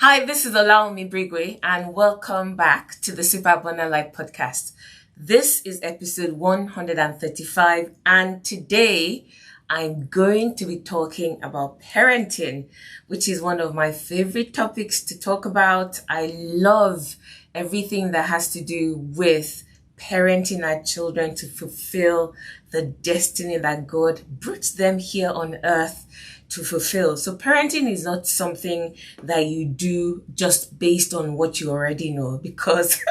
Hi, this is Olaomi Brigwe, and welcome back to the SuperAbundant Life podcast. This is episode 135, and today I'm going to be talking about parenting, which is one of my favorite topics to talk about. I love everything that has to do with parenting our children to fulfill the destiny that God brought them here on earth to fulfill. So parenting is not something that you do just based on what you already know, because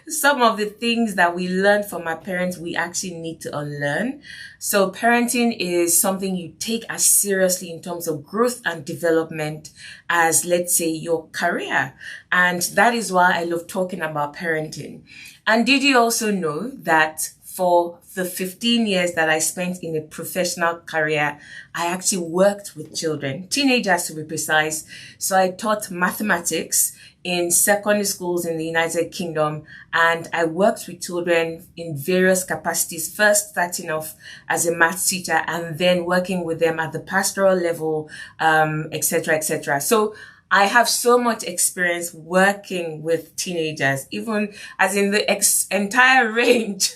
some of the things that we learned from our parents, we actually need to unlearn. So parenting is something you take as seriously in terms of growth and development as, let's say, your career. And that is why I love talking about parenting. And did you also know that for the 15 years that I spent in a professional career, I actually worked with children, teenagers to be precise. So I taught mathematics in secondary schools in the United Kingdom, and I worked with children in various capacities, first starting off as a math teacher and then working with them at the pastoral level, etc., etc. So I have so much experience working with teenagers, even as in the entire range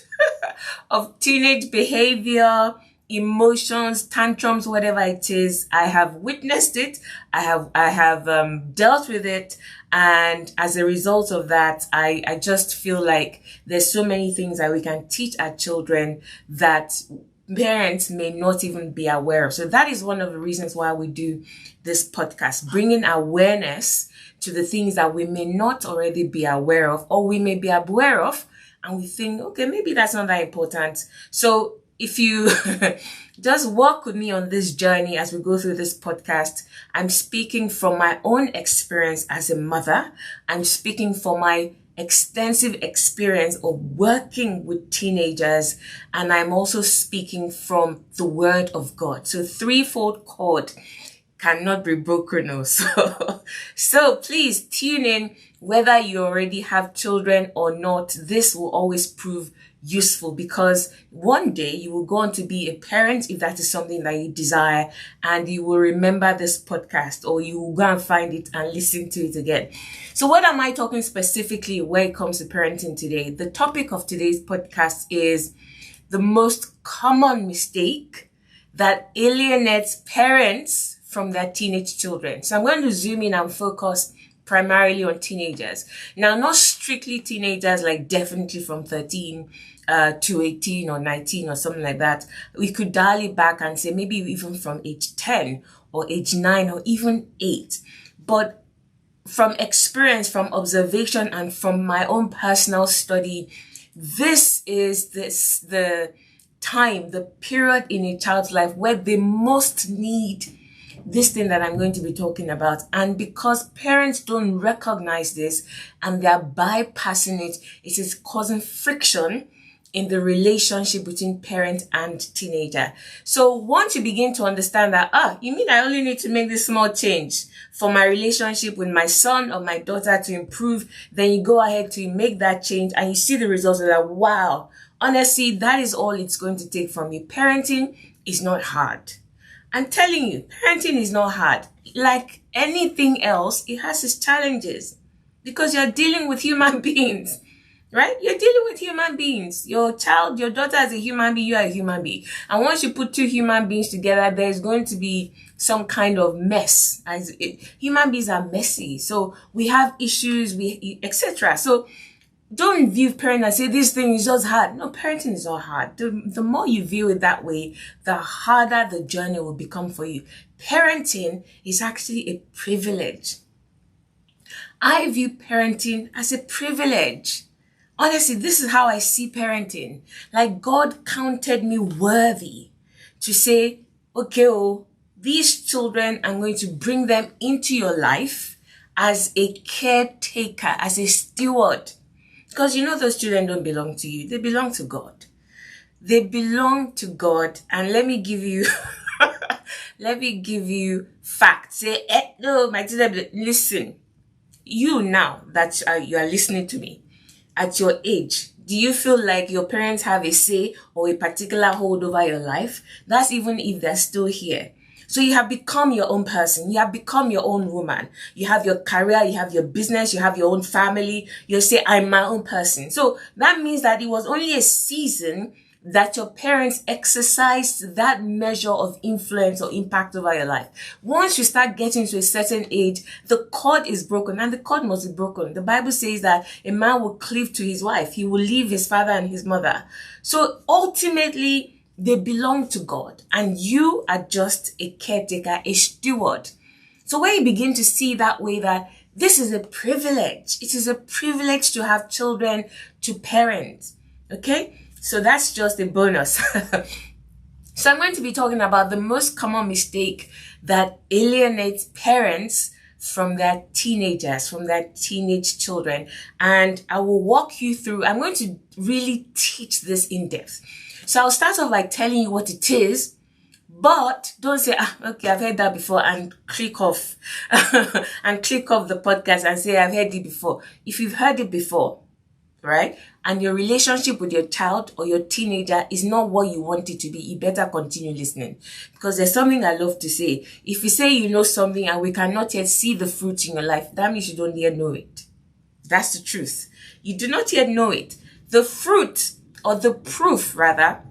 of teenage behavior, emotions, tantrums, whatever it is. I have witnessed it. I have dealt with it. And as a result of that, I just feel like there's so many things that we can teach our children that parents may not even be aware of. So that is one of the reasons why we do this podcast, bringing awareness to the things that we may not already be aware of, or we may be aware of, and we think, okay, maybe that's not that important. So if you just walk with me on this journey as we go through this podcast, I'm speaking from my own experience as a mother. I'm speaking from my extensive experience of working with teenagers, and I'm also speaking from the Word of God. So threefold cord cannot be broken also. So please tune in whether you already have children or not. This will always prove useful, because one day you will go on to be a parent if that is something that you desire, and you will remember this podcast, or you will go and find it and listen to it again. So what am I talking specifically when it comes to parenting today? The topic of today's podcast is the most common mistake that alienates parents from their teenage children. So I'm going to zoom in and focus primarily on teenagers. Now, not strictly teenagers, like definitely from 13 to 18 or 19 or something like that. We could dial it back and say maybe even from age 10 or age 9 or even 8. But from experience, from observation, and from my own personal study, this is the time, the period in a child's life where they most need this thing that I'm going to be talking about. And because parents don't recognize this and they're bypassing it, it is causing friction in the relationship between parent and teenager. So once you begin to understand that, you mean I only need to make this small change for my relationship with my son or my daughter to improve, then you go ahead to make that change and you see the results of that. Wow. Honestly, that is all it's going to take from you. Parenting is not hard. I'm telling you, parenting is not hard. Like anything else, it has its challenges because you're dealing with human beings, right? You're dealing with human beings. Your child, your daughter is a human being, you are a human being. And once you put two human beings together, there's going to be some kind of mess. Human beings are messy. So we have issues, etc. So don't view parenting and say this thing is just hard. No, parenting is not hard. The more you view it that way, the harder the journey will become for you. Parenting is actually a privilege. I view parenting as a privilege. Honestly, this is how I see parenting. Like God counted me worthy to say, okay, these children, I'm going to bring them into your life as a caretaker, as a steward. Because you know those children don't belong to you. They belong to God. They belong to God. And let me give you, facts. Say, no, my children, listen. You now that you are listening to me, at your age, do you feel like your parents have a say or a particular hold over your life? That's even if they're still here. So you have become your own person. You have become your own woman. You have your career, you have your business, you have your own family. You say, I'm my own person. So that means that it was only a season that your parents exercised that measure of influence or impact over your life. Once you start getting to a certain age, the cord is broken, and the cord must be broken. The Bible says that a man will cleave to his wife. He will leave his father and his mother. So ultimately, they belong to God, and you are just a caretaker, a steward. So when you begin to see that way, that this is a privilege, it is a privilege to have children to parent. Okay? So that's just a bonus. So I'm going to be talking about the most common mistake that alienates parents from their teenagers, from their teenage children. And I will walk you through, I'm going to really teach this in depth. So I'll start off by telling you what it is, but don't say, okay, I've heard that before, and click off and click off the podcast and say, I've heard it before. If you've heard it before, right, and your relationship with your child or your teenager is not what you want it to be, you better continue listening. Because there's something I love to say. If you say you know something and we cannot yet see the fruit in your life, that means you don't yet know it. That's the truth. You do not yet know it. The fruit, or the proof rather,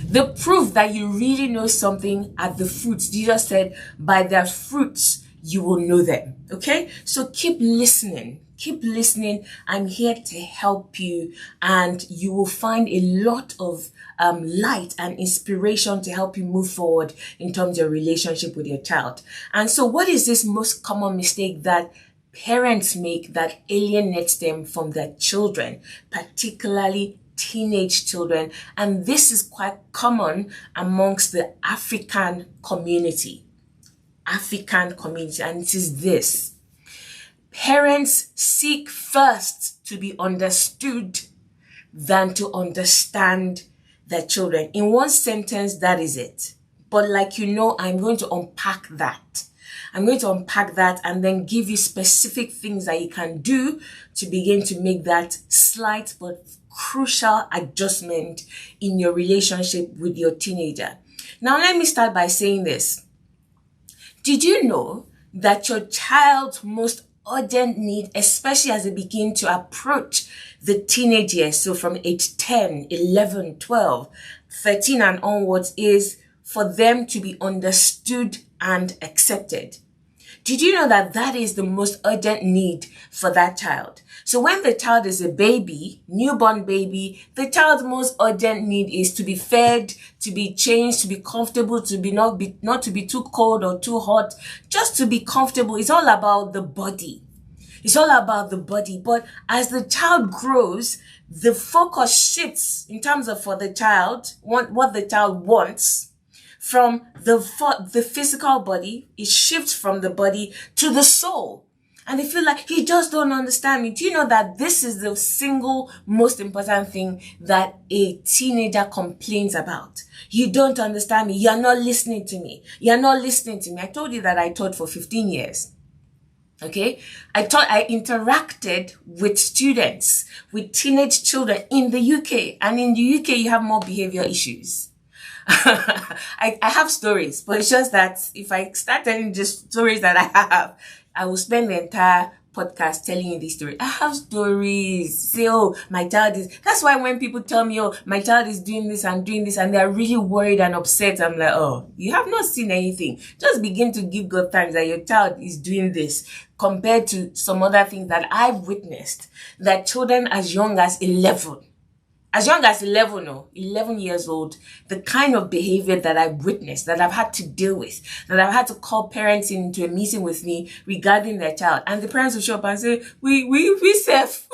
the proof that you really know something are the fruits. Jesus said, by their fruits, you will know them. Okay? So keep listening. Keep listening. I'm here to help you, and you will find a lot of light and inspiration to help you move forward in terms of your relationship with your child. And so what is this most common mistake that parents make that alienates them from their children, particularly teenage children? And this is quite common amongst the African community. And it is this. Parents seek first to be understood than to understand their children. In one sentence, that is it. But like you know, I'm going to unpack that. I'm going to unpack that and then give you specific things that you can do to begin to make that slight but crucial adjustment in your relationship with your teenager. Now, let me start by saying this. Did you know that your child's most urgent need, especially as they begin to approach the teenage years, so from age 10, 11, 12, 13 and onwards, is for them to be understood and accepted? Did you know that that is the most urgent need for that child? So when the child is a baby, newborn baby, the child's most urgent need is to be fed, to be changed, to be comfortable, to be not to be too cold or too hot, just to be comfortable. It's all about the body. It's all about the body. But as the child grows, the focus shifts in terms of for the child, what the child wants. From the physical body, it shifts from the body to the soul. And they feel like, he just don't understand me. Do you know that this is the single most important thing that a teenager complains about? You don't understand me. You're not listening to me. You're not listening to me. I told you that I taught for 15 years. Okay, I interacted with students, with teenage children in the UK. And in the UK, you have more behavior issues. I have stories, but it's just that if I start telling just stories that I have, I will spend the entire podcast telling you these stories. I have stories. Say, oh, my child is... That's why when people tell me, oh, my child is doing this, and they're really worried and upset, I'm like, oh, you have not seen anything. Just begin to give God thanks that your child is doing this compared to some other things that I've witnessed, that children as young as 11 years old, the kind of behavior that I've witnessed, that I've had to deal with, that I've had to call parents into a meeting with me regarding their child. And the parents will show up and say, we safe.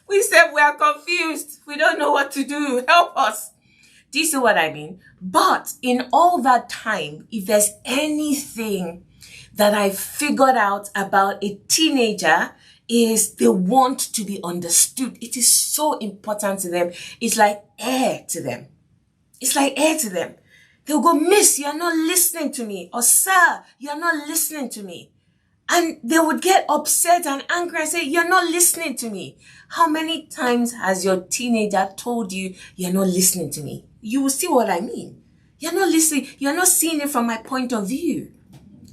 We said we are confused. We don't know what to do. Help us. Do you see what I mean? But in all that time, if there's anything that I figured out about a teenager, is they want to be understood. It is so important to them. It's like air to them. It's like air to them. They'll go, Miss, you're not listening to me. Or Sir, you're not listening to me. And they would get upset and angry and say, you're not listening to me. How many times has your teenager told you, you're not listening to me? You will see what I mean. You're not listening. You're not seeing it from my point of view.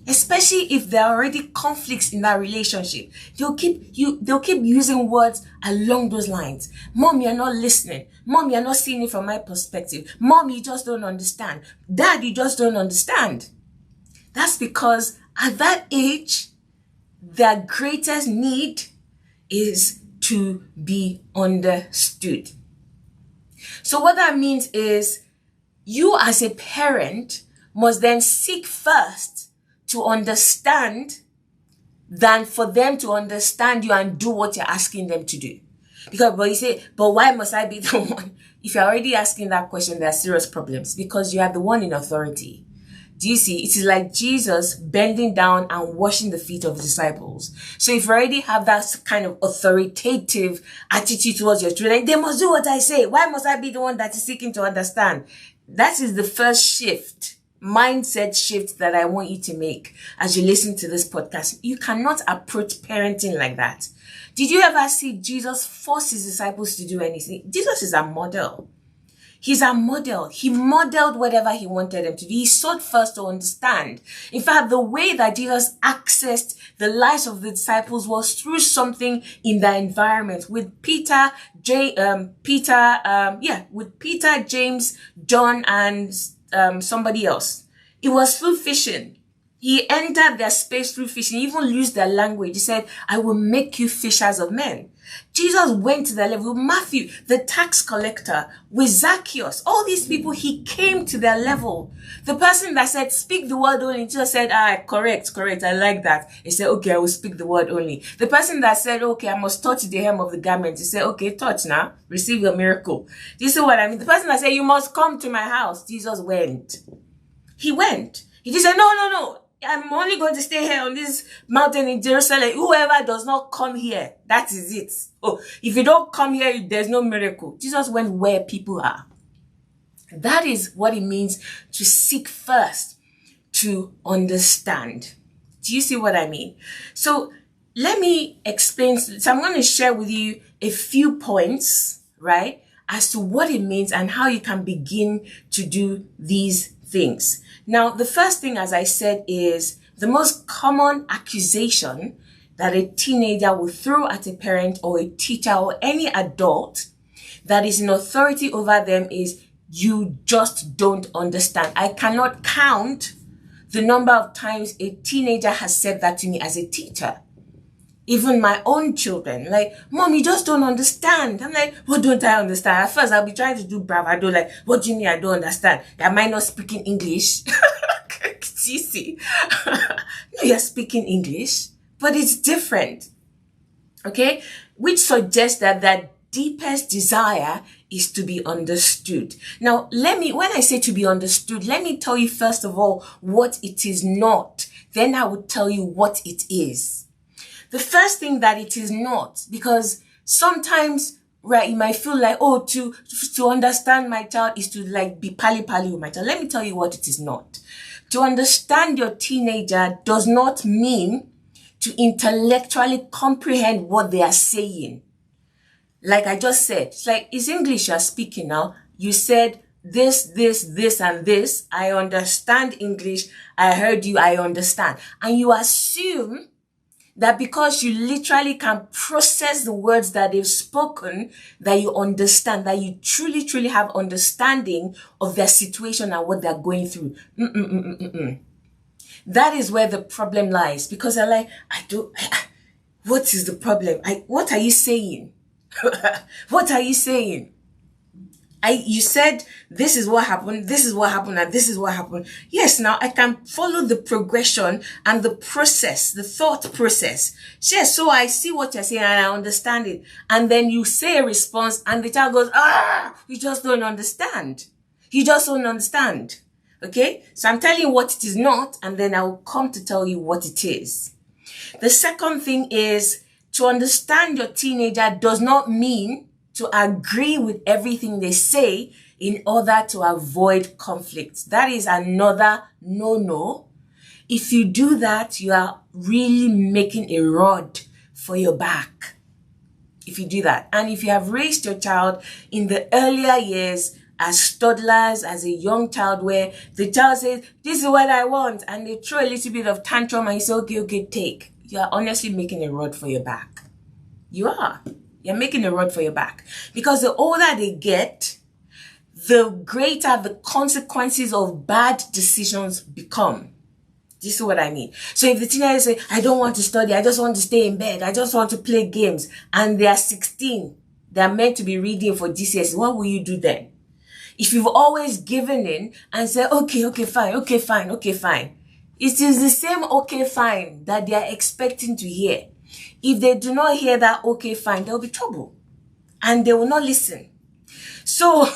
Especially if there are already conflicts in that relationship. They'll keep using words along those lines. Mom, you're not listening. Mom, you're not seeing it from my perspective. Mom, you just don't understand. Dad, you just don't understand. That's because at that age, their greatest need is to be understood. So what that means is you as a parent must then seek first to understand than for them to understand you and do what you're asking them to do. But you say, but why must I be the one? If you're already asking that question, there are serious problems because you are the one in authority. Do you see? It is like Jesus bending down and washing the feet of the disciples. So if you already have that kind of authoritative attitude towards your children, they must do what I say. Why must I be the one that is seeking to understand? That is the first mindset shift that I want you to make as you listen to this podcast. You cannot approach parenting like that. Did you ever see Jesus force his disciples to do anything? Jesus is a model. He's a model. He modeled whatever he wanted them to do. He sought first to understand. In fact, the way that Jesus accessed the lives of the disciples was through something in the environment with Peter, James, John, and somebody else. It was through fishing. He entered their space through fishing. He even used their language. He said, I will make you fishers of men. Jesus went to their level. Matthew, the tax collector, with Zacchaeus, all these people, he came to their level. The person that said, speak the word only, Jesus said, correct, I like that. He said, okay, I will speak the word only. The person that said, okay, I must touch the hem of the garment, he said, okay, touch now, receive your miracle. Do you see what I mean? The person that said, you must come to my house, Jesus went. He went. He just said, no. I'm only going to stay here on this mountain in Jerusalem. Whoever does not come here, that is it. Oh, if you don't come here, there's no miracle. Jesus went where people are. That is what it means to seek first to understand. Do you see what I mean? So let me explain. So I'm going to share with you a few points, right, as to what it means and how you can begin to do these things. Now, the first thing, as I said, is the most common accusation that a teenager will throw at a parent or a teacher or any adult that is in authority over them is, you just don't understand. I cannot count the number of times a teenager has said that to me as a teacher. Even my own children, like, Mom, you just don't understand. I'm like, what don't I understand? At first, I'll be trying to do bravado, like, what do you mean I don't understand? Am I not speaking English? Do you see? No, you're speaking English, but it's different. Okay? Which suggests that that deepest desire is to be understood. Now, when I say to be understood, let me tell you first of all what it is not. Then I will tell you what it is. The first thing that it is not, because sometimes, right, you might feel like, oh, to understand my child is to like be pally-pally with my child. Let me tell you what it is not. To understand your teenager does not mean to intellectually comprehend what they are saying. Like I just said, it's like, it's English you're speaking now. You said this, and this. I understand English. I heard you. I understand. And you assume that because you literally can process the words that they've spoken, that you understand, that you truly have understanding of their situation and what they're going through. That is where the problem lies, because they're like, what is the problem? What are you saying? What are you saying? You said this is what happened, and this is what happened. Yes, now I can follow the progression and the process, the thought process. Yes, so I see what you're saying and I understand it. And then you say a response and the child goes, you just don't understand. You just don't understand. Okay? So I'm telling you what it is not, and then I will come to tell you what it is. The second thing is, to understand your teenager does not mean to agree with everything they say in order to avoid conflict. That is another no-no. If you do that, you are really making a rod for your back. If you do that. And if you have raised your child in the earlier years as toddlers, as a young child, where the child says, this is what I want, and they throw a little bit of tantrum and you say, okay, take. You're honestly making a rod for your back. You are. You're making a rod for your back. Because the older they get, the greater the consequences of bad decisions become. Do you see what I mean? So if the teenagers say, I don't want to study, I just want to stay in bed, I just want to play games, and they are 16, they're meant to be reading for GCSE, what will you do then? If you've always given in and said, okay, fine. It is the same okay, fine that they are expecting to hear. If they do not hear that okay, fine, there will be trouble. And they will not listen. So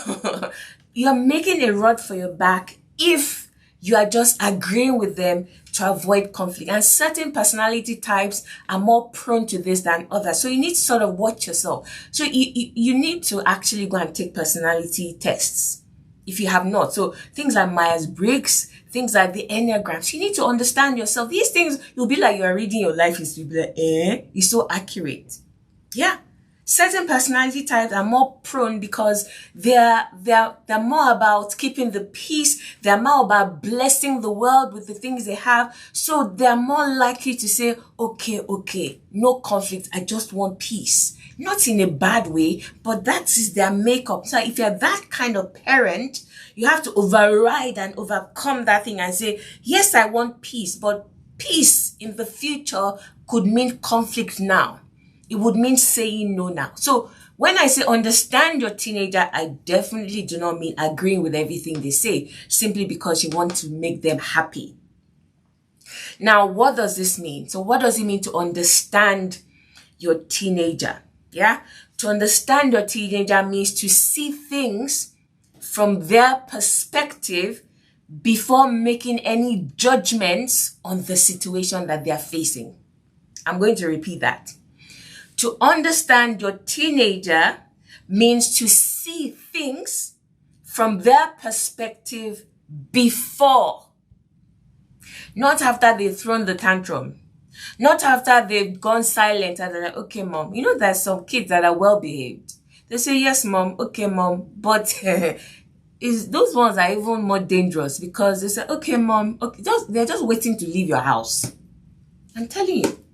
you're making a rod for your back if you are just agreeing with them to avoid conflict. And certain personality types are more prone to this than others. So you need to sort of watch yourself. So you need to actually go and take personality tests if you have not. So things like Myers-Briggs, things like the Enneagrams, you need to understand yourself. These things, you'll be like you're reading your life history, be like, it's so accurate. Yeah. Certain personality types are more prone because they're more about keeping the peace. They're more about blessing the world with the things they have. So they're more likely to say, okay, no conflict. I just want peace. Not in a bad way, but that is their makeup. So if you're that kind of parent, you have to override and overcome that thing and say, yes, I want peace, but peace in the future could mean conflict now. It would mean saying no now. So when I say understand your teenager, I definitely do not mean agreeing with everything they say, simply because you want to make them happy. Now, what does this mean? So what does it mean to understand your teenager? Yeah? To understand your teenager means to see things from their perspective before making any judgments on the situation that they are facing. I'm going to repeat that. To understand your teenager means to see things from their perspective before. Not after they've thrown the tantrum. Not after they've gone silent and they're like, okay, mom. You know, there's some kids that are well behaved. They say, yes, mom. Okay, mom. But those ones are even more dangerous because they say, okay, mom. Okay, they're just waiting to leave your house. I'm telling you.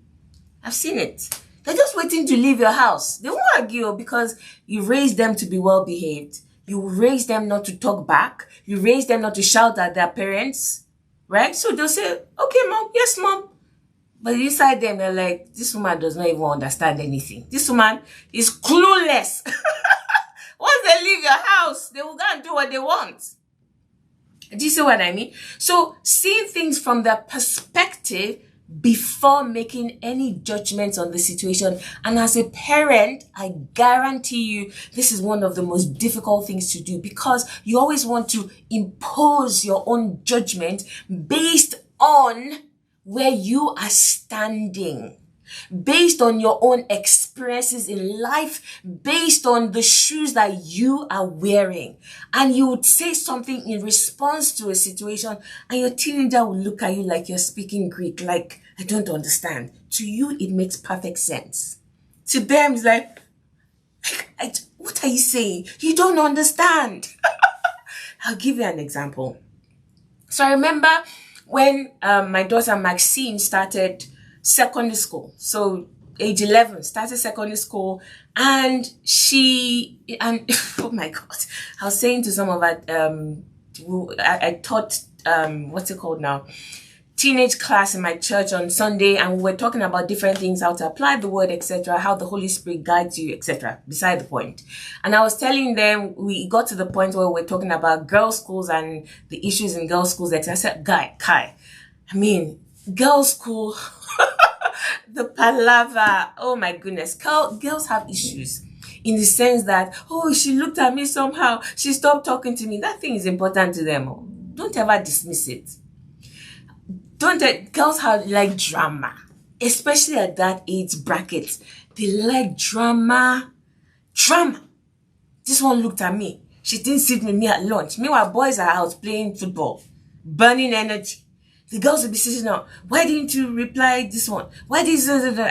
I've seen it. They're just waiting to leave your house. They won't argue because you raised them to be well behaved. You raised them not to talk back. You raised them not to shout at their parents. Right? So they'll say, okay, mom. Yes, mom. But inside them, they're like, this woman does not even understand anything. This woman is clueless. Once they leave your house, they will go and do what they want. Do you see what I mean? So seeing things from their perspective before making any judgments on the situation. And as a parent, I guarantee you, this is one of the most difficult things to do because you always want to impose your own judgment based on where you are standing, based on your own experiences in life, based on the shoes that you are wearing. And you would say something in response to a situation and your teenager will look at you like you're speaking Greek, like, I don't understand. To you, it makes perfect sense. To them, it's like, what are you saying? You don't understand. I'll give you an example. So I remember when my daughter Maxine started secondary school, so age 11, started secondary school, and oh my God, I was saying to some of our, I taught, what's it called now? Teenage class in my church on Sunday, and we were talking about different things, how to apply the word, etc., how the Holy Spirit guides you, etc. Beside the point. And I was telling them, we got to the point where we're talking about girls' schools and the issues in girls' schools, etc. I said, Kai, I mean, girls' school, the palaver, oh my goodness, girls have issues. In the sense that, oh, she looked at me somehow, she stopped talking to me. That thing is important to them. Don't ever dismiss it. Girls like drama, especially at that age bracket. They like drama. This one looked at me. She didn't sit with me at lunch. Meanwhile, boys are out playing football, burning energy. The girls will be sitting down. Why didn't you reply this one? Why did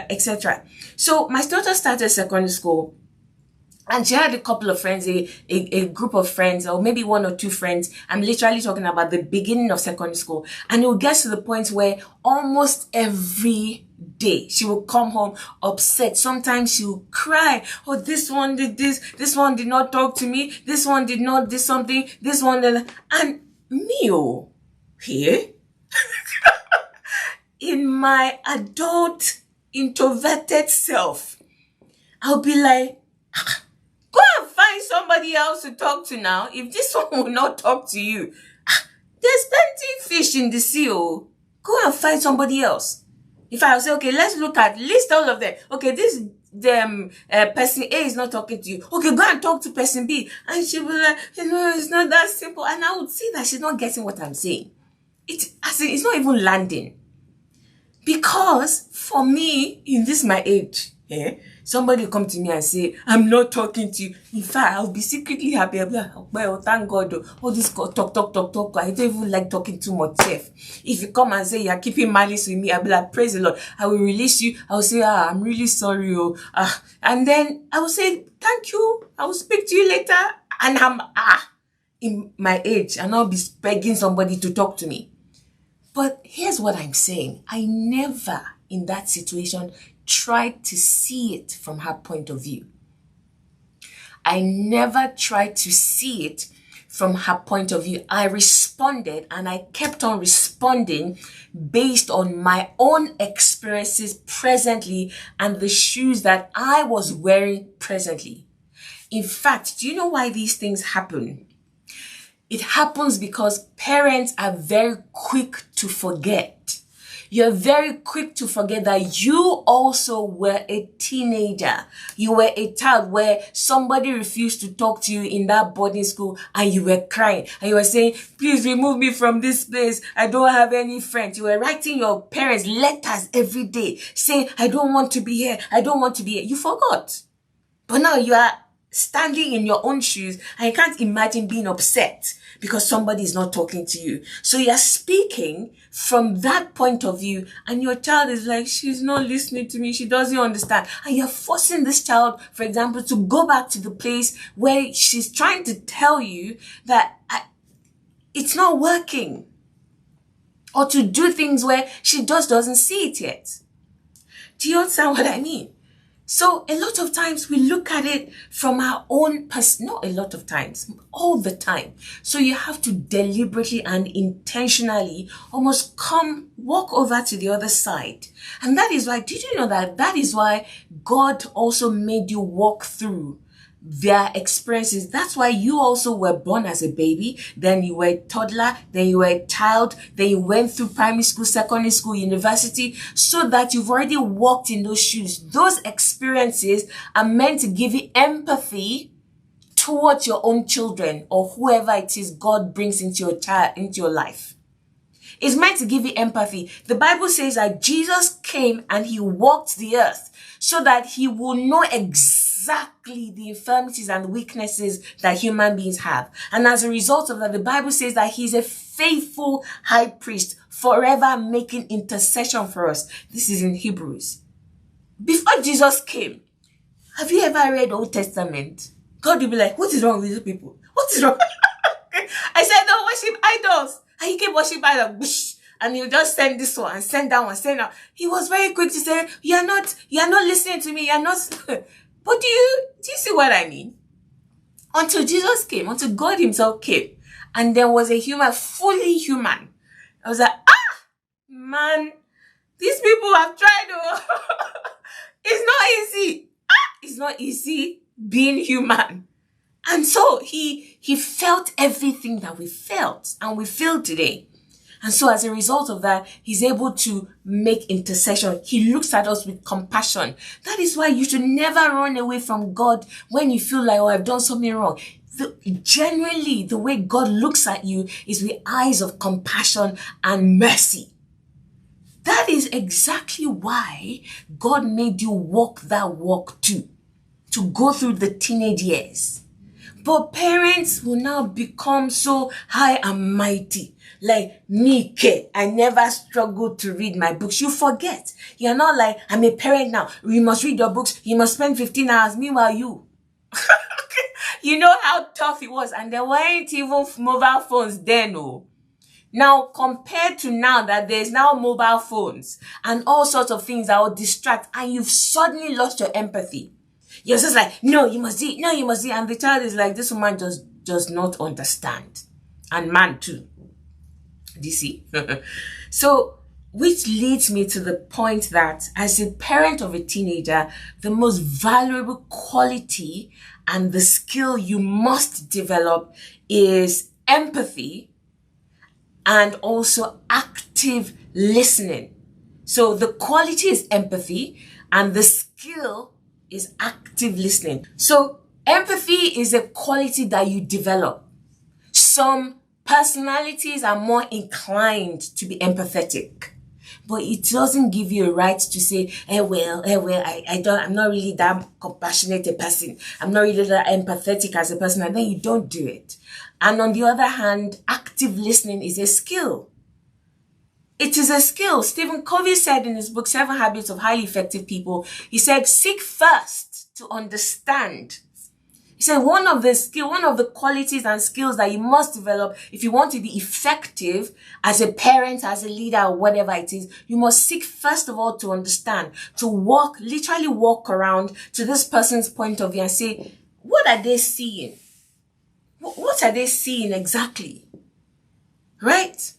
etc. So my daughter started secondary school, And she had a couple of friends, a group of friends, or maybe one or two friends. I'm literally talking about the beginning of secondary school. And it would get to the point where almost every day she would come home upset. Sometimes she would cry. Oh, this one did this. This one did not talk to me. This one did not do something. This one did. And me, here, in my adult introverted self, I'll be like, go and find somebody else to talk to now. If this one will not talk to you, there's plenty fish in the sea. Go and find somebody else. If I say, okay, let's list all of them. Okay, this person A is not talking to you. Okay, go and talk to person B. And she will be like, it's not that simple. And I would see that she's not getting what I'm saying. It's not even landing. Because for me, in this my age, somebody will come to me and say, I'm not talking to you. In fact, I'll be secretly happy. I'll be like, well, thank God. All this talk. I don't even like talking too much, Chef. If you come and say you're keeping malice with me, I'll be like, praise the Lord. I will release you. I will say, I'm really sorry. And then I will say, thank you. I will speak to you later. And I'm, in my age, and I'll be begging somebody to talk to me. But here's what I'm saying. I never, in that situation, tried to see it from her point of view. I never tried to see it from her point of view. I responded, and I kept on responding based on my own experiences presently and the shoes that I was wearing presently. In fact, do you know why these things happen? It happens because parents are very quick to forget. You're very quick to forget that you also were a teenager. You were a child where somebody refused to talk to you in that boarding school and you were crying. And you were saying, please remove me from this place. I don't have any friends. You were writing your parents letters every day saying, I don't want to be here. I don't want to be here. You forgot. But now you are standing in your own shoes and you can't imagine being upset because somebody is not talking to you. So you're speaking from that point of view and your child is like, she's not listening to me. She doesn't understand. And you're forcing this child, for example, to go back to the place where she's trying to tell you that it's not working, or to do things where she just doesn't see it yet. Do you understand what I mean? So a lot of times we look at it from our own not a lot of times, all the time. So you have to deliberately and intentionally almost walk over to the other side. And that is why, did you know that is why God also made you walk through their experiences? That's why you also were born as a baby, then you were a toddler, then you were a child, then you went through primary school, secondary school, university, so that you've already walked in those shoes. Those experiences are meant to give you empathy towards your own children or whoever it is God brings into your life. It's meant to give you empathy. The Bible says that Jesus came and he walked the earth so that he will know exactly the infirmities and weaknesses that human beings have. And as a result of that, the Bible says that he's a faithful high priest, forever making intercession for us. This is in Hebrews. Before Jesus came, have you ever read Old Testament? God will be like, what is wrong with these people? What is wrong? I said, don't worship idols. And he kept worshiping idols. And he'll just send this one and send that one, send that. He was very quick to say, you're not listening to me. You're not. But do you see what I mean? Until Jesus came, until God himself came, and there was a human, fully human. I was like, man, these people have tried. It's not easy. It's not easy being human. And so he felt everything that we felt and we feel today. And so as a result of that, he's able to make intercession. He looks at us with compassion. That is why you should never run away from God when you feel like, I've done something wrong. Genuinely, the way God looks at you is with eyes of compassion and mercy. That is exactly why God made you walk that walk too, to go through the teenage years. But parents will now become so high and mighty. Like, me, I never struggled to read my books. You forget. You're not like, I'm a parent now. You must read your books. You must spend 15 hours. Meanwhile, you You know how tough it was, and there weren't even mobile phones then. Oh. Now, compared to now that there's now mobile phones and all sorts of things that will distract, and you've suddenly lost your empathy. You're just like, no, you must eat, no, you must eat. And the child is like, this woman just does not understand. And man too. Do you see? So, which leads me to the point that as a parent of a teenager, the most valuable quality and the skill you must develop is empathy and also active listening. So the quality is empathy and the skill is active listening. So empathy is a quality that you develop. Some personalities are more inclined to be empathetic, but it doesn't give you a right to say, I'm not really that compassionate a person. I'm not really that empathetic as a person. And then you don't do it. And on the other hand, active listening is a skill. It is a skill. Stephen Covey said in his book, 7 Habits of Highly Effective People, he said, seek first to understand. He said one of the qualities and skills that you must develop if you want to be effective as a parent, as a leader, or whatever it is, you must seek first of all to understand, to literally walk around to this person's point of view and say, what are they seeing? What are they seeing exactly? Right?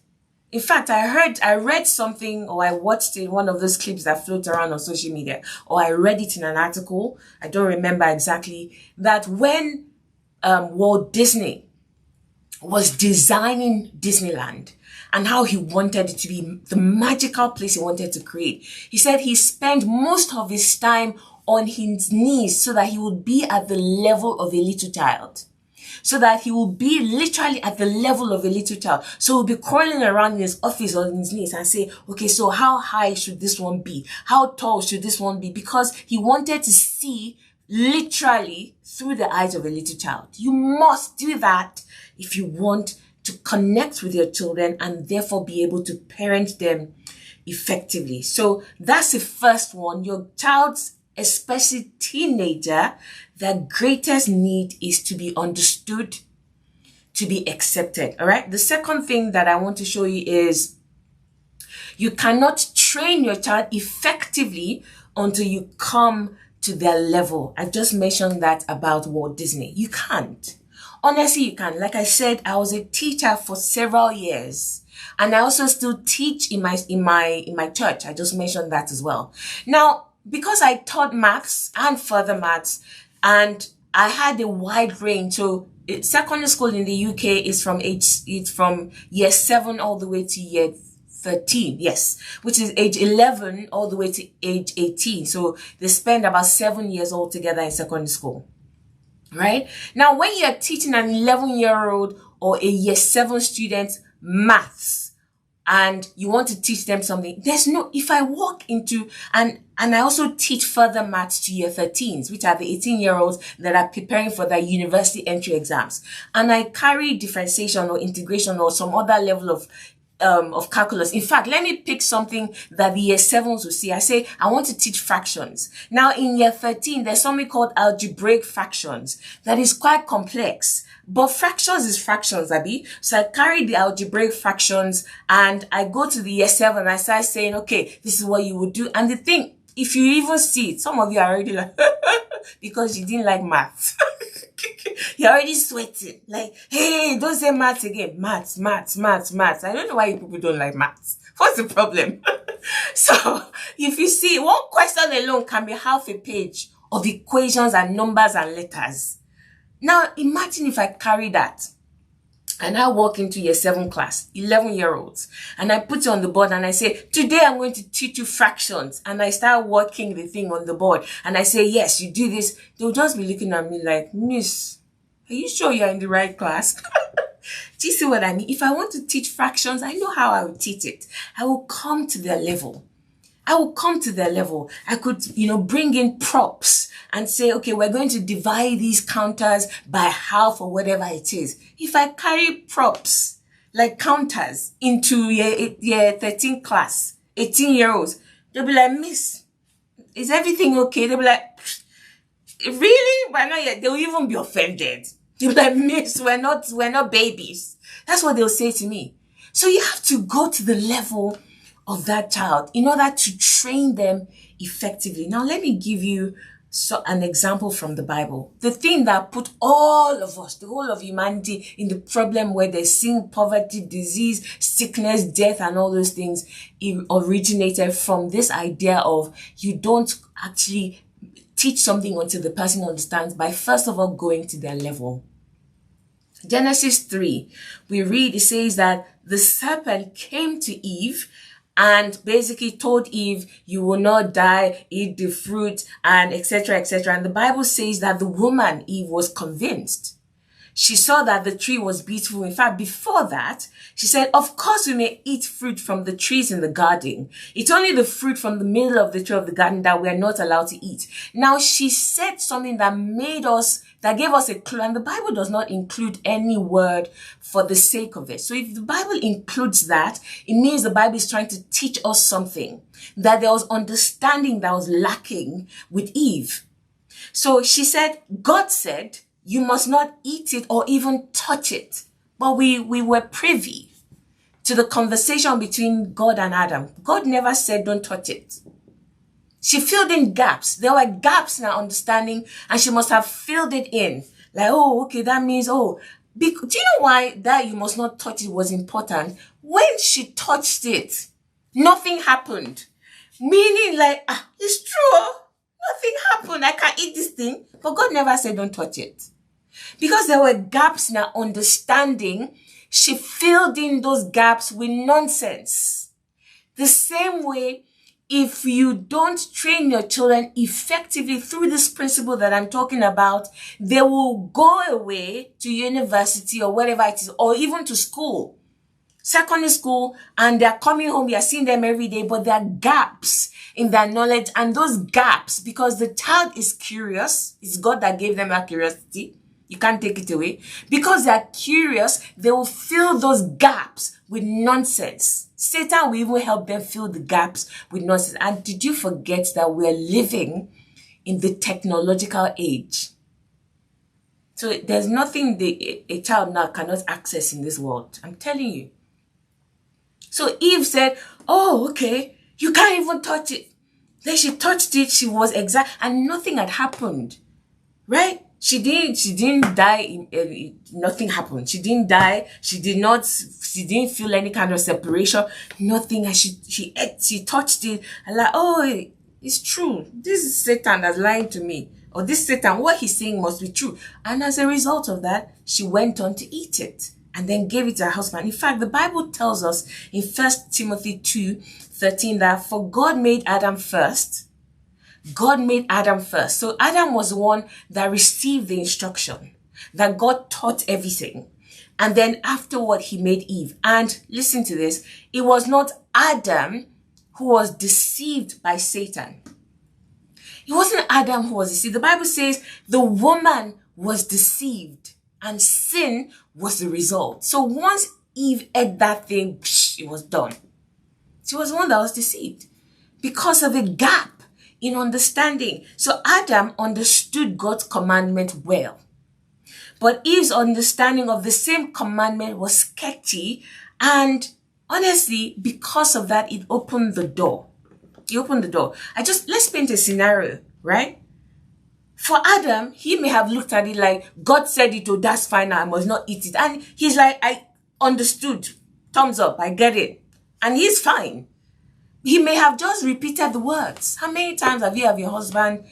In fact, I read something, or I watched in one of those clips that float around on social media, or I read it in an article, I don't remember exactly, that when Walt Disney was designing Disneyland and how he wanted it to be the magical place he wanted to create, he said he spent most of his time on his knees so that he would be at the level of a little child. So that he will be literally at the level of a little child. So he'll be crawling around in his office on his knees and say, okay, so how high should this one be? How tall should this one be? Because he wanted to see literally through the eyes of a little child. You must do that if you want to connect with your children and therefore be able to parent them effectively. So that's the first one. Your child's, especially teenager, the greatest need is to be understood, to be accepted. All right. The second thing that I want to show you is you cannot train your child effectively until you come to their level. I just mentioned that about Walt Disney. You can't. Honestly, you can. Like I said, I was a teacher for several years. And I also still teach in my church. I just mentioned that as well. Now, because I taught maths and further maths, and I had a wide range. So secondary school in the UK is from year 7 all the way to year 13. Yes, which is age 11 all the way to age 18. So they spend about 7 years altogether in secondary school. Right? Now, when you're teaching an 11-year-old or a year 7 student maths, and you want to teach them something, if I walk into, and I also teach further maths to year 13s, which are the 18-year-olds that are preparing for their university entry exams. And I carry differentiation or integration or some other level of calculus. In fact, let me pick something that the year 7s will see. I say, I want to teach fractions. Now, in year 13, there's something called algebraic fractions that is quite complex. But fractions is fractions, Abby. So I carry the algebraic fractions and I go to the year 7 and I start saying, okay, this is what you would do. And the thing, if you even see it, some of you are already like, because you didn't like maths. You're already sweating. Like, hey, don't say maths again. Maths. I don't know why you people don't like maths. What's the problem? So, if you see, one question alone can be half a page of equations and numbers and letters. Now, imagine if I carry that and I walk into year 7 class, 11-year-olds, and I put it on the board and I say, today I'm going to teach you fractions. And I start working the thing on the board and I say, yes, you do this. They'll just be looking at me like, Miss, are you sure you're in the right class? Do you see what I mean? If I want to teach fractions, I know how I will teach it. I will come to their level. I could, bring in props and say, okay, we're going to divide these counters by half or whatever it is. If I carry props like counters into year 13 class, 18-year-olds, they'll be like, Miss, is everything okay? They'll be like, Really? Why not yet? They'll even be offended. They'll be like, miss, we're not babies. That's what they'll say to me. So you have to go to the level of that child in order to train them effectively. Now, let me give you an example from the Bible. The thing that put all of us, the whole of humanity, in the problem where there's sin, poverty, disease, sickness, death, and all those things, it originated from this idea of you don't actually teach something until the person understands by first of all going to their level. Genesis 3, we read, it says that the serpent came to Eve and basically told Eve, you will not die, eat the fruit, and etc., etc. And the Bible says that the woman, Eve, was convinced. She saw that the tree was beautiful. In fact, before that, she said, of course we may eat fruit from the trees in the garden. It's only the fruit from the middle of the tree of the garden that we are not allowed to eat. Now, she said something that gave us a clue, and the Bible does not include any word for the sake of it. So if the Bible includes that, it means the Bible is trying to teach us something, that there was understanding that was lacking with Eve. So she said, God said, you must not eat it or even touch it. But we were privy to the conversation between God and Adam. God never said, don't touch it. She filled in gaps. There were gaps in her understanding, and she must have filled it in. Like, oh, okay, that means, do you know why that you must not touch it was important? When she touched it, nothing happened. Meaning like, it's true. Nothing happened. I can't eat this thing. But God never said, don't touch it. Because there were gaps in her understanding, she filled in those gaps with nonsense. The same way, if you don't train your children effectively through this principle that I'm talking about, they will go away to university or whatever it is, or even to school, secondary school, and they're coming home, you're seeing them every day, but there are gaps in their knowledge. And those gaps, because the child is curious, it's God that gave them that curiosity. You can't take it away. Because they're curious, they will fill those gaps with nonsense. Satan will even help them fill the gaps with nonsense. And did you forget that we're living in the technological age? So there's nothing a child now cannot access in this world. I'm telling you. So Eve said, oh, okay, you can't even touch it. Then she touched it, she was exact, and nothing had happened, right? She didn't die. Nothing happened. She didn't die. She didn't feel any kind of separation. Nothing. And she touched it and like, oh, it's true. This is Satan that's lying to me. Or this Satan, what he's saying must be true. And as a result of that, she went on to eat it and then gave it to her husband. In fact, the Bible tells us in 1 Timothy 2:13 that for God made Adam first. God made Adam first. So Adam was the one that received the instruction, that God taught everything. And then afterward, he made Eve. And listen to this. It was not Adam who was deceived by Satan. It wasn't Adam who was deceived. The Bible says the woman was deceived and sin was the result. So once Eve ate that thing, it was done. She was the one that was deceived because of a gap in understanding. So Adam understood God's commandment well. But Eve's understanding of the same commandment was sketchy. And honestly, because of that, it opened the door. It opened the door. Let's paint a scenario, right? For Adam, he may have looked at it like, God said it, oh, that's fine, I must not eat it. And he's like, I understood. Thumbs up, I get it. And he's fine. He may have just repeated the words. How many times have you have your husband,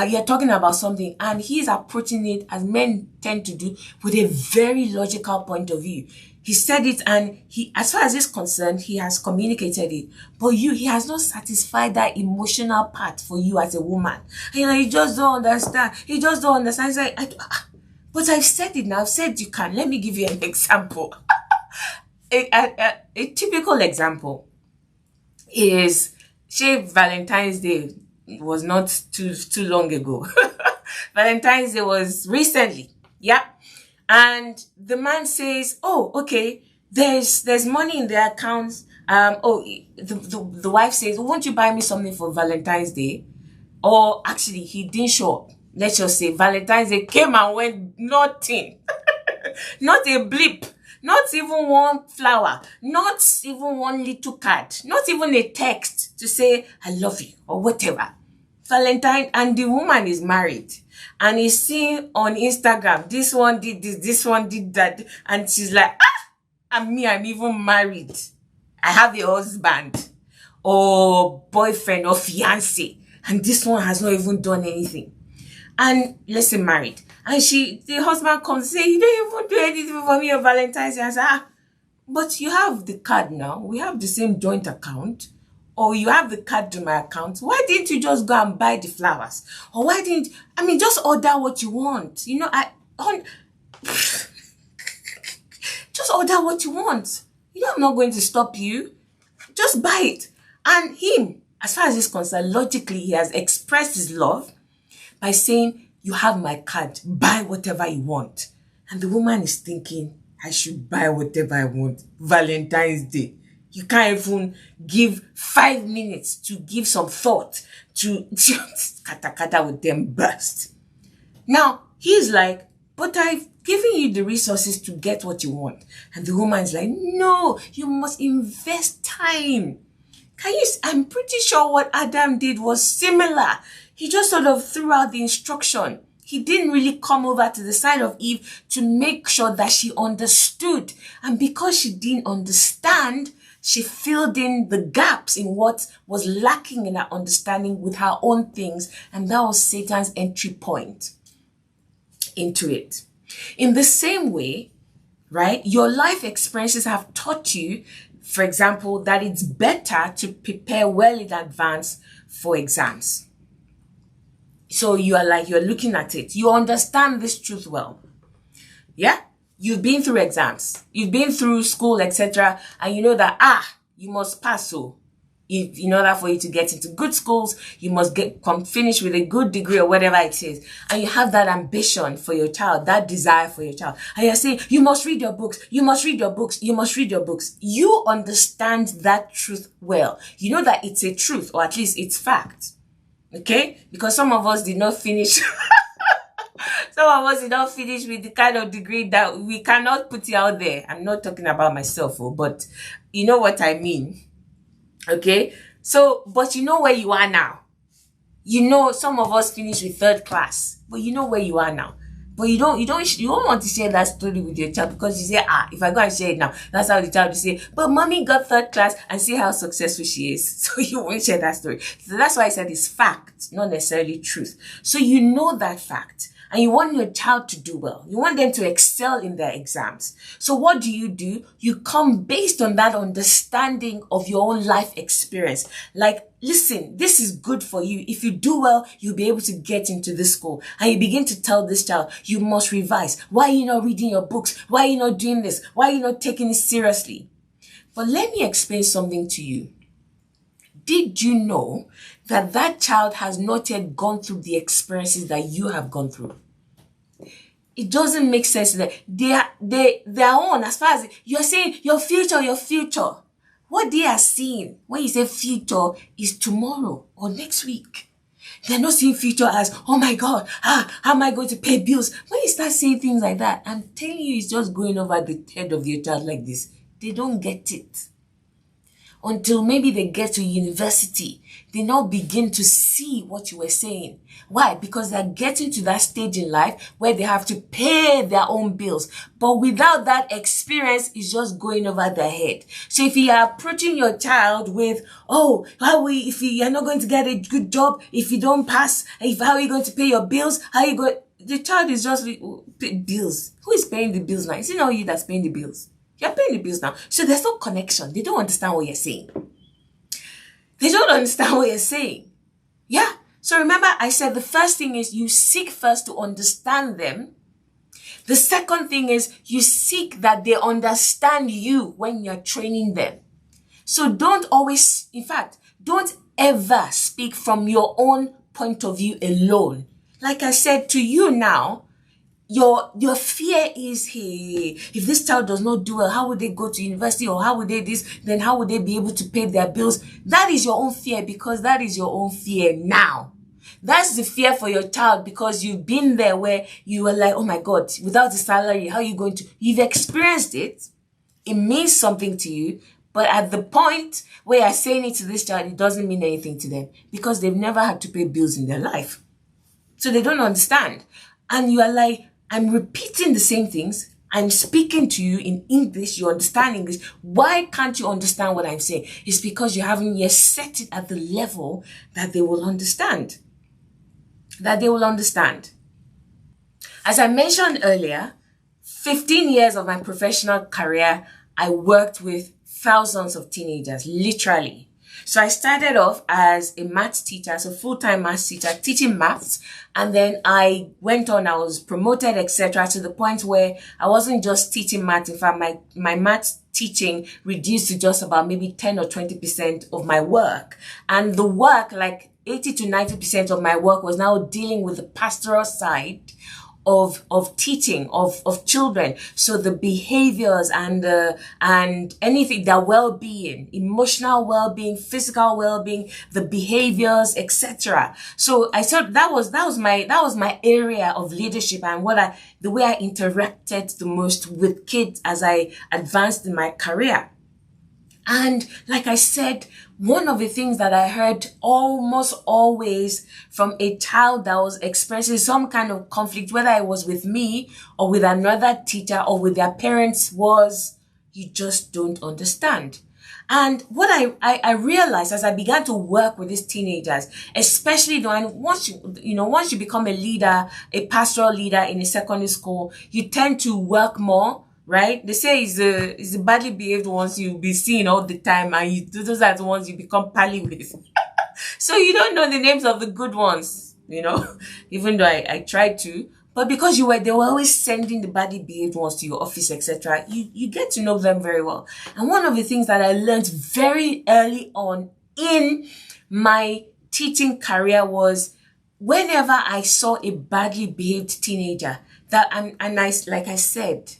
you're talking about something and he's approaching it, as men tend to do, with a very logical point of view. He said it and as far as he's concerned, he has communicated it. But he has not satisfied that emotional part for you as a woman. And you're like, you just don't understand. You just don't understand. He's like, but I've said it now. I've said you can. Let me give you an example. A typical example is, say, Valentine's Day was not too long ago. Valentine's Day was recently. Yeah. And the man says, oh, okay, there's money in their accounts. The wife says, won't you buy me something for Valentine's Day? Or actually, he didn't show up. let's just say Valentine's Day came and went, nothing. Not a blip, not even one flower, not even one little card, not even a text to say, I love you or whatever. Valentine, and the woman is married and is seeing on Instagram, this one did this one did that. And she's like, I'm even married. I have a husband or boyfriend or fiance. And this one has not even done anything. And let's say married. And the husband comes and say, you don't even do anything for me on Valentine's Day. I say, but you have the card now. We have the same joint account. Or you have the card to my account. Why didn't you just go and buy the flowers? Or why didn't, just order what you want. Just order what you want. I'm not going to stop you. Just buy it. And him, as far as he's concerned, logically, he has expressed his love by saying, you have my card, buy whatever you want. And the woman is thinking, I should buy whatever I want. Valentine's Day. You can't even give 5 minutes to give some thought to kata with them burst. Now, he's like, but I've given you the resources to get what you want. And the woman's like, no, you must invest time. I'm pretty sure what Adam did was similar. He just sort of threw out the instruction. He didn't really come over to the side of Eve to make sure that she understood. And because she didn't understand, she filled in the gaps in what was lacking in her understanding with her own things. And that was Satan's entry point into it. In the same way, right, your life experiences have taught you, for example, that it's better to prepare well in advance for exams. So you're looking at it. You understand this truth well. Yeah? You've been through exams. You've been through school, etc. And you know that, you must pass. So in order for you to get into good schools, you must finish with a good degree or whatever it is. And you have that ambition for your child, that desire for your child. And you're saying, you must read your books. You must read your books. You must read your books. You understand that truth well. You know that it's a truth, or at least it's fact. Okay? Because some of us did not finish. Some of us did not finish with the kind of degree that we cannot put it out there. I'm not talking about myself, but you know what I mean. Okay? So, but you know where you are now. Some of us finished with 3rd class, but you know where you are now. But you don't want to share that story with your child because you say, if I go and share it now, that's how the child will say, but mommy got 3rd class and see how successful she is. So you won't share that story. So that's why I said it's fact, not necessarily truth. So you know that fact. And you want your child to do well. You want them to excel in their exams. So what do? You come based on that understanding of your own life experience. Like, listen, this is good for you. If you do well, you'll be able to get into this school. And you begin to tell this child, you must revise. Why are you not reading your books? Why are you not doing this? Why are you not taking it seriously? But let me explain something to you. Did you know that child has not yet gone through the experiences that you have gone through? It doesn't make sense that their own, as far as you're saying your future. What they are seeing when you say future is tomorrow or next week. They're not seeing future as, oh my God, how am I going to pay bills? When you start saying things like that, I'm telling you, it's just going over the head of your child like this. They don't get it. Until maybe they get to university, they now begin to see what you were saying. Why? Because they're getting to that stage in life where they have to pay their own bills. But without that experience, it's just going over their head. So if you are approaching your child with, if you're not going to get a good job, if you don't pass, how are you going to pay your bills? The child is just, bills. Who is paying the bills now? Is it not you that's paying the bills? You're paying the bills now. So there's no connection. They don't understand what you're saying. They don't understand what you're saying. Yeah. So remember, I said the first thing is you seek first to understand them. The second thing is you seek that they understand you when you're training them. So don't ever speak from your own point of view alone. Like I said to you now, your fear is, hey, if this child does not do well, how would they go to university, or how would they then how would they be able to pay their bills? That is your own fear, because that is your own fear now. That's the fear for your child, because you've been there where you were like, oh my God, without the salary, how are you going to? You've experienced it. It means something to you. But at the point where you're saying it to this child, it doesn't mean anything to them because they've never had to pay bills in their life. So they don't understand. And you are like, I'm repeating the same things. I'm speaking to you in English. You understand English. Why can't you understand what I'm saying? It's because you haven't yet set it at the level that they will understand. That they will understand. As I mentioned earlier, 15 years of my professional career, I worked with thousands of teenagers, literally. So I started off as a maths teacher, so full-time maths teacher, teaching maths. And then I went on, I was promoted, etc., to the point where I wasn't just teaching maths. In fact, my maths teaching reduced to just about maybe 10 or 20% of my work. And the work, like 80 to 90% of my work, was now dealing with the pastoral side of teaching of children. So the behaviors and anything, their well-being, emotional well-being, physical well-being, the behaviors, etc. So I thought that was my area of leadership and the way I interacted the most with kids as I advanced in my career. And like I said, one of the things that I heard almost always from a child that was expressing some kind of conflict, whether it was with me or with another teacher or with their parents, was, you just don't understand. And what I realized as I began to work with these teenagers, especially once you become a leader, a pastoral leader in a secondary school, you tend to work more. Right? They say it's the badly behaved ones you'll be seeing all the time, and those are the ones you become pally with. So you don't know the names of the good ones, even though I tried to. But because they were always sending the badly behaved ones to your office, etc., you get to know them very well. And one of the things that I learned very early on in my teaching career was, whenever I saw a badly behaved teenager, like I said,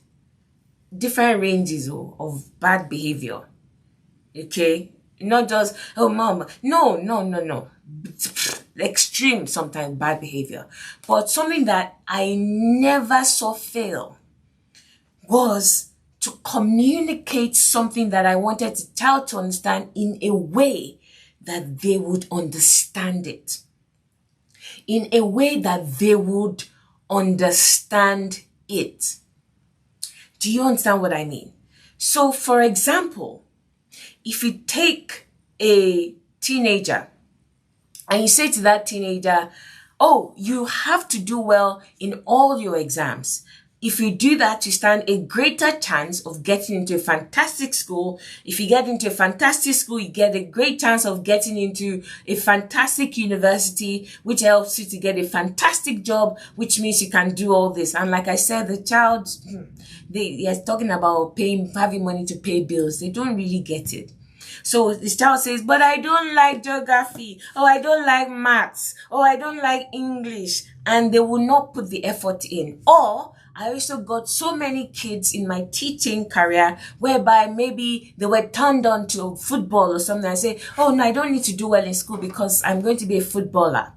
different ranges of bad behavior. Okay? Not just, oh, mom. No. Extreme, sometimes bad behavior. But something that I never saw fail was to communicate something that I wanted the child to understand in a way that they would understand it. In a way that they would understand it. Do you understand what I mean? So, for example, if you take a teenager and you say to that teenager, oh, you have to do well in all your exams. If you do that, you stand a greater chance of getting into a fantastic school. If you get into a fantastic school, you get a great chance of getting into a fantastic university, which helps you to get a fantastic job, which means you can do all this. And like I said, the child, they're talking about having money to pay bills. They don't really get it. So this child says, but I don't like geography. Oh, I don't like maths. Oh, I don't like English. And they will not put the effort in. Or I also got so many kids in my teaching career whereby maybe they were turned on to football or something. I say, oh no, I don't need to do well in school because I'm going to be a footballer.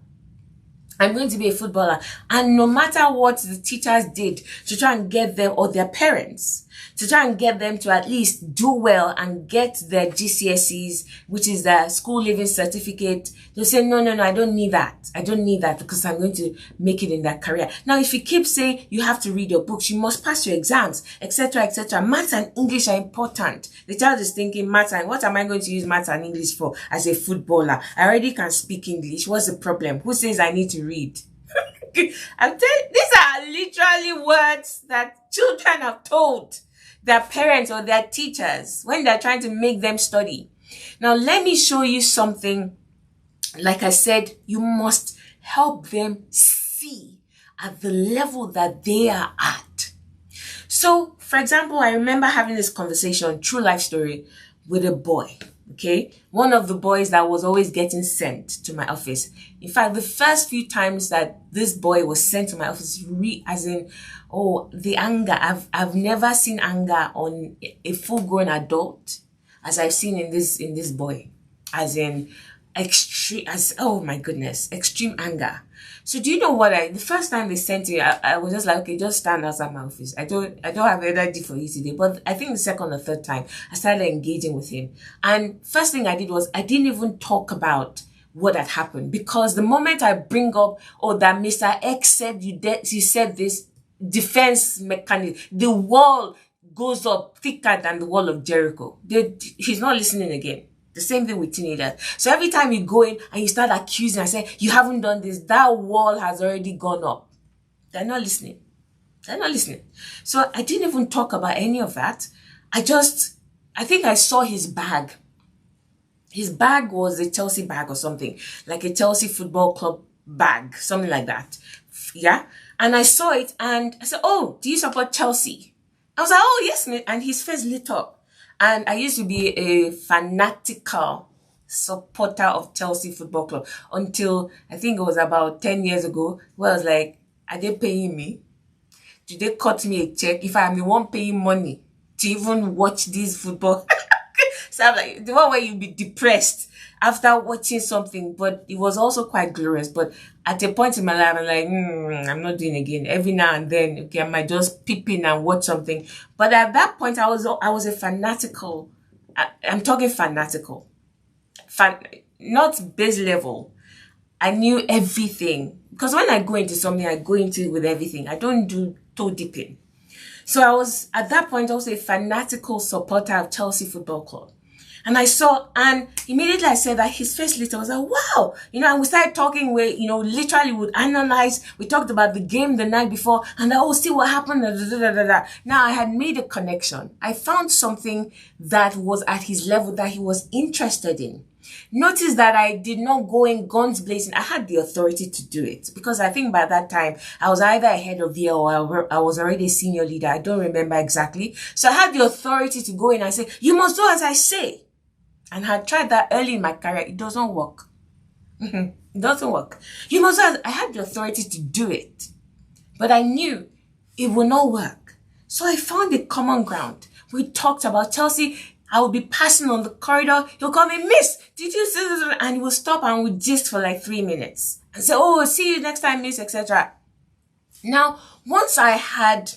I'm going to be a footballer. And no matter what the teachers did to try and get them, or their parents, to try and get them to at least do well and get their GCSEs, which is the school living certificate, they'll say, no, I don't need that. I don't need that because I'm going to make it in that career. Now, if you keep saying you have to read your books, you must pass your exams, etc., etc., maths and English are important. The child is thinking, maths and what am I going to use maths and English for as a footballer? I already can speak English. What's the problem? Who says I need to read? I'm telling you, these are literally words that children have told their parents or their teachers when they're trying to make them study. Now, let me show you something. Like I said, you must help them see at the level that they are at. So, for example, I remember having this conversation, true life story, with a boy. Okay, one of the boys that was always getting sent to my office. In fact, the first few times that this boy was sent to my office, the anger. I've never seen anger on a full-grown adult as I've seen in this boy. As in, oh my goodness, extreme anger. So do you know what the first time they sent it, I was just like, okay, just stand outside my office. I don't have energy for you today. But I think the second or third time I started engaging with him. And first thing I did was I didn't even talk about what had happened, because the moment I bring up, oh, that Mr. X said you said this, defense mechanism, the wall goes up thicker than the wall of Jericho. He's not listening again. The same thing with teenagers. So every time you go in and you start accusing and say, you haven't done this, that wall has already gone up. They're not listening. They're not listening. So I didn't even talk about any of that. I think I saw his bag. His bag was a Chelsea bag or something, like a Chelsea Football Club bag, something like that. Yeah. And I saw it and I said, oh, do you support Chelsea? I was like, oh, yes, mate. And his face lit up. And I used to be a fanatical supporter of Chelsea Football Club until I think it was about 10 years ago, where I was like, are they paying me? Do they cut me a check if I'm the one paying money to even watch this football? So I'm like, the one where you'll be depressed after watching something, but it was also quite glorious. But at a point in my life, I'm like, I'm not doing it again. Every now and then, okay, I might just peep in and watch something. But at that point, I was a fanatical. I'm talking fanatical, not base level. I knew everything, because when I go into something, I go into it with everything. I don't do toe dipping. So I was at that point also a fanatical supporter of Chelsea Football Club. And I saw, and immediately I said that his face lit. I was like, wow, and we started talking where, literally would analyze. We talked about the game the night before and see what happened. Now I had made a connection. I found something that was at his level that he was interested in. Notice that I did not go in guns blazing. I had the authority to do it, because I think by that time I was either a head of year or I was already a senior leader. I don't remember exactly. So I had the authority to go in and say, you must do as I say. And I had tried that early in my career. It doesn't work. It doesn't work. I had the authority to do it, but I knew it would not work. So I found a common ground. We talked about Chelsea. I would be passing on the corridor. He'll call me, Miss, did you see this? And he will stop and we'll gist for like 3 minutes. And say, oh, see you next time, Miss, etc. Now, once I had,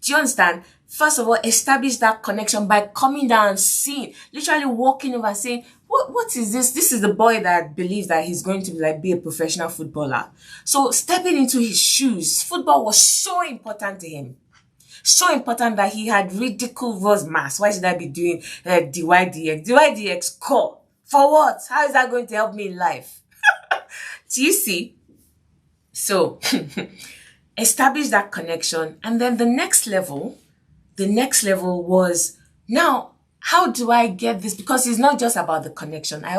do you understand? First of all, establish that connection by coming down and seeing, literally walking over and saying, what is this? This is the boy that believes that he's going to be a professional footballer. So stepping into his shoes, football was so important to him. So important that he had ridiculed was mass. Why should I be doing DYDX? DYDX core. For what? How is that going to help me in life? Do you see? So establish that connection. And then the next level was, now, how do I get this? Because it's not just about the connection. I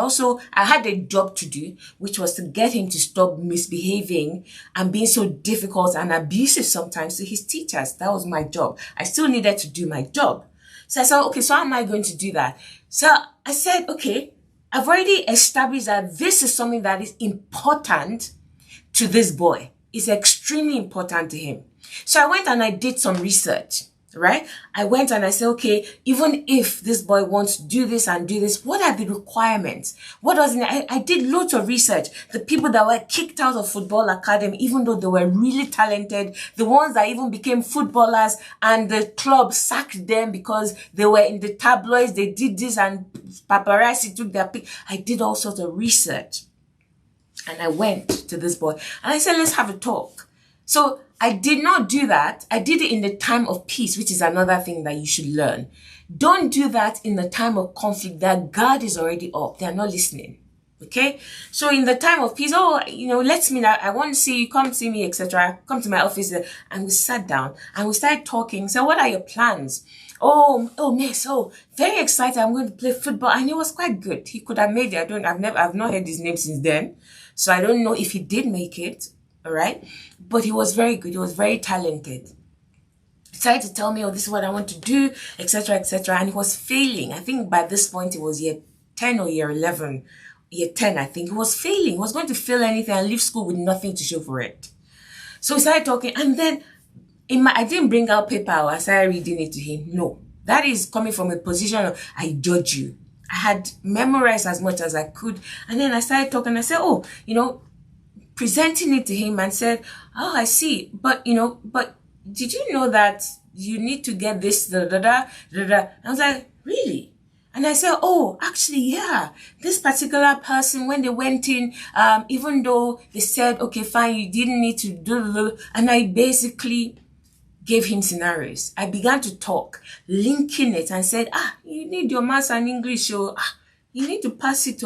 had a job to do, which was to get him to stop misbehaving and being so difficult and abusive sometimes to his teachers. That was my job. I still needed to do my job. So I said, okay, so how am I going to do that? So I said, okay, I've already established that this is something that is important to this boy. It's extremely important to him. So I went and I did some research. Right? I went and I said, okay, even if this boy wants to do this and do this, what are the requirements? I did loads of research. The people that were kicked out of football academy, even though they were really talented, the ones that even became footballers and the club sacked them because they were in the tabloids, they did this and paparazzi took their pic. I did all sorts of research. And I went to this boy and I said, let's have a talk. So I did not do that. I did it in the time of peace, which is another thing that you should learn. Don't do that in the time of conflict. That guard is already up. They're not listening. Okay? So in the time of peace, let's meet. I want to see you. Come see me, etc. Come to my office. And we sat down and we started talking. So what are your plans? Oh, miss. Oh, very excited. I'm going to play football. And it was quite good. He could have made it. I've not heard his name since then. So I don't know if he did make it. All right. But he was very good. He was very talented. He tried to tell me, this is what I want to do, etc., etc. And he was failing. I think by this point, it was year 10 or year 11. Year 10, I think. He was failing. He was going to fail anything and leave school with nothing to show for it. So we started talking. And then I didn't bring out paper or I started reading it to him. No. That is coming from a position of, I judge you. I had memorized as much as I could. And then I started talking. I said, oh, presenting it to him and said, oh, I see. But did you know that you need to get this, da, da, da, da, da. I was like, really? And I said, oh, actually, yeah, this particular person, when they went in, even though they said, okay, fine, you didn't need to do, and I basically gave him scenarios. I began to talk, linking it, and said, you need your maths and English, you need to pass it,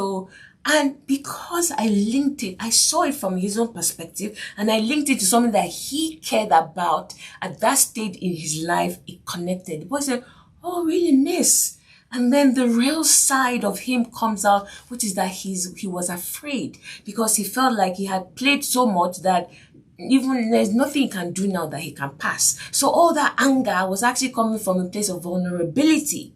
and because I linked it, I saw it from his own perspective, and I linked it to something that he cared about at that stage in his life. It connected. The boy said, oh, really, miss? And then the real side of him comes out, which is that he was afraid because he felt like he had played so much that even there's nothing he can do now that he can pass. So all that anger was actually coming from a place of vulnerability.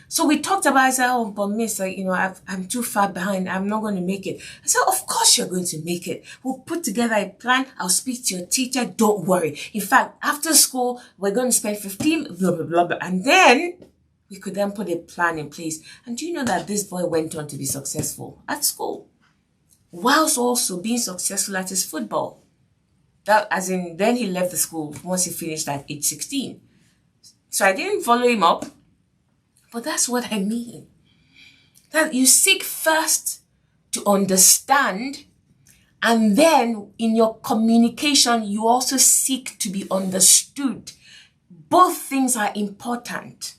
So we talked about, I said, oh, but miss, I'm too far behind. I'm not going to make it. I said, of course you're going to make it. We'll put together a plan. I'll speak to your teacher. Don't worry. In fact, after school, we're going to spend 15, blah, blah, blah, blah. And then we could then put a plan in place. And do you know that this boy went on to be successful at school, whilst also being successful at his football? Then he left the school once he finished at age 16. So I didn't follow him up, but that's what I mean. That you seek first to understand, and then in your communication, you also seek to be understood. Both things are important.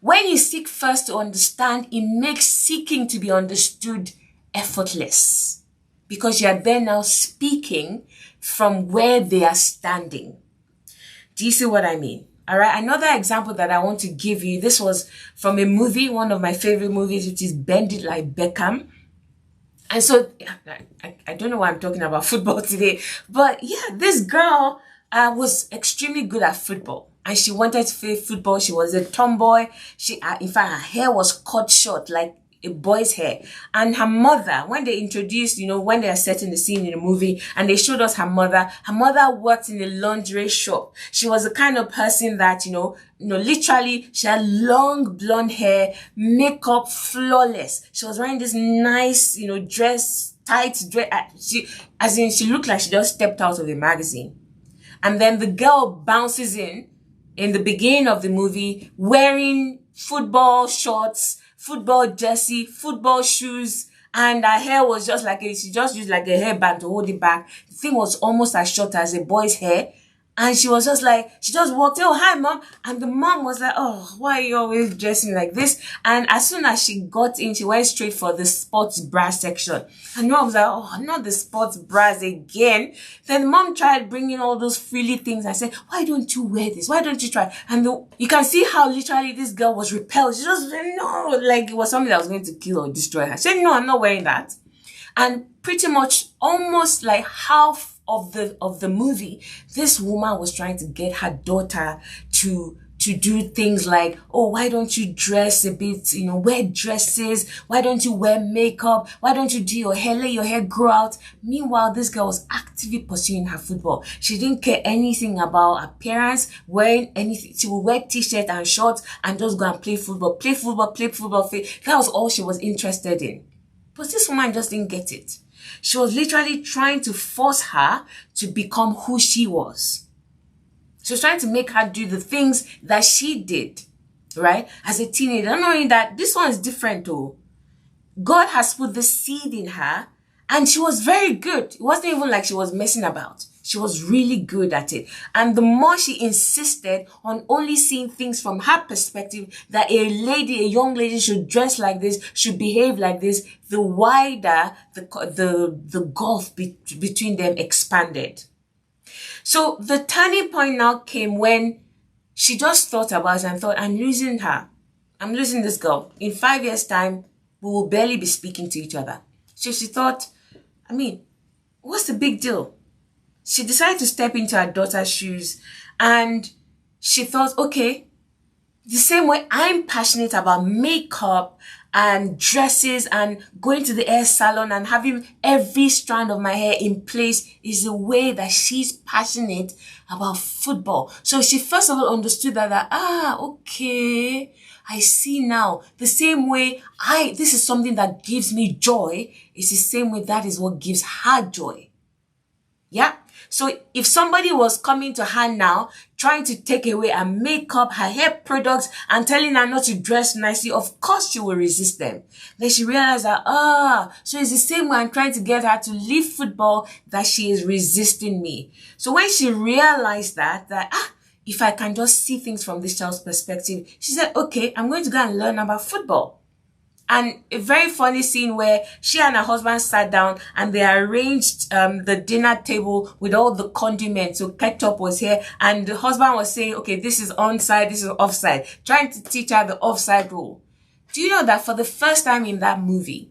When you seek first to understand, it makes seeking to be understood effortless because you are then now speaking from where they are standing. Do you see what I mean? All right. Another example that I want to give you, this was from a movie, one of my favorite movies, which is Bend It Like Beckham. And so I don't know why I'm talking about football today, but yeah, this girl was extremely good at football. And she wanted to play football. She was a tomboy. In fact, her hair was cut short like a boy's hair. And her mother, when they introduced, when they are setting the scene in the movie and they showed us her mother worked in a lingerie shop. She was the kind of person that, literally she had long blonde hair, makeup flawless. She was wearing this nice, dress, tight dress. She looked like she just stepped out of a magazine. And then the girl bounces in the beginning of the movie, wearing football shorts, football jersey, football shoes, and her hair was just she just used like a hairband to hold it back. The thing was almost as short as a boy's hair. And she was just she just walked in, oh, hi, mom. And the mom was like, oh, why are you always dressing like this? And as soon as she got in, she went straight for the sports bra section. And mom was like, oh, not the sports bras again. Then mom tried bringing all those frilly things. I said, why don't you wear this? Why don't you try? And you can see how literally this girl was repelled. She just said, no, like it was something that was going to kill or destroy her. She said, no, I'm not wearing that. And pretty much almost like half of the movie, this woman was trying to get her daughter to do things like, oh, why don't you dress a bit, wear dresses? Why don't you wear makeup? Why don't you do your hair, let your hair grow out? Meanwhile, this girl was actively pursuing her football. She didn't care anything about appearance, wearing anything. She would wear t-shirt and shorts and just go and play football. That was all she was interested in. But this woman just didn't get it. She was literally trying to force her to become who she was. She was trying to make her do the things that she did, right? As a teenager, not knowing that this one is different though. God has put the seed in her and she was very good. It wasn't even like she was messing about. She was really good at it. And the more she insisted on only seeing things from her perspective, that a young lady should dress like this, should behave like this, the wider the gulf between them expanded. So the turning point now came when she just thought about it and thought, I'm losing her. I'm losing this girl. In 5 years' time, we will barely be speaking to each other. So she thought, what's the big deal? She decided to step into her daughter's shoes and she thought, okay, the same way I'm passionate about makeup and dresses and going to the hair salon and having every strand of my hair in place is the way that she's passionate about football. So she first of all understood that okay, I see now the same way this is something that gives me joy. It's the same way that is what gives her joy. Yeah. So if somebody was coming to her now, trying to take away her makeup, her hair products, and telling her not to dress nicely, of course she will resist them. Then she realized that, so it's the same way I'm trying to get her to leave football that she is resisting me. So when she realized that if I can just see things from this child's perspective, she said, okay, I'm going to go and learn about football. And a very funny scene where she and her husband sat down and they arranged the dinner table with all the condiments. So ketchup was here and the husband was saying, okay, this is onside, this is offside, trying to teach her the offside rule. Do you know that for the first time in that movie,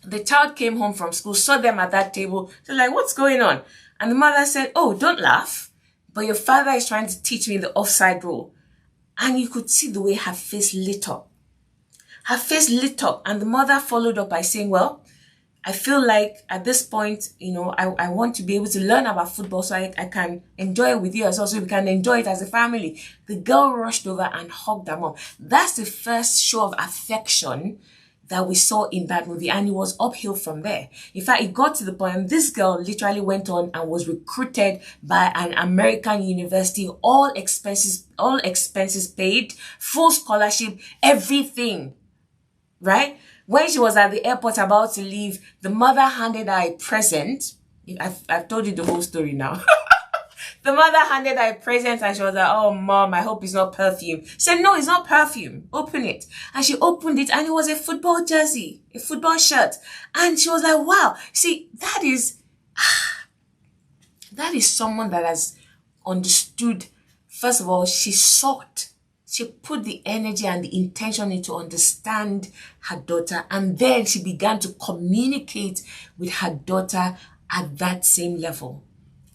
the child came home from school, saw them at that table. They're like, what's going on? And the mother said, oh, don't laugh, but your father is trying to teach me the offside rule. And you could see the way her face lit up. Her face lit up, and the mother followed up by saying, well, I feel like at this point, I want to be able to learn about football so I can enjoy it with you as well, so we can enjoy it as a family. The girl rushed over and hugged her mom. That's the first show of affection that we saw in that movie, and it was uphill from there. In fact, it got to the point this girl literally went on and was recruited by an American university, all expenses paid, full scholarship, everything. Right? When she was at the airport about to leave, the mother handed her a present. I've told you the whole story now. The mother handed her a present and she was like, oh, mom, I hope it's not perfume. She said, no, it's not perfume. Open it. And she opened it and it was a football jersey, a football shirt. And she was like, wow. See, that is someone that has understood. First of all, she sought. She put the energy and the intention into understand her daughter, and then she began to communicate with her daughter at that same level.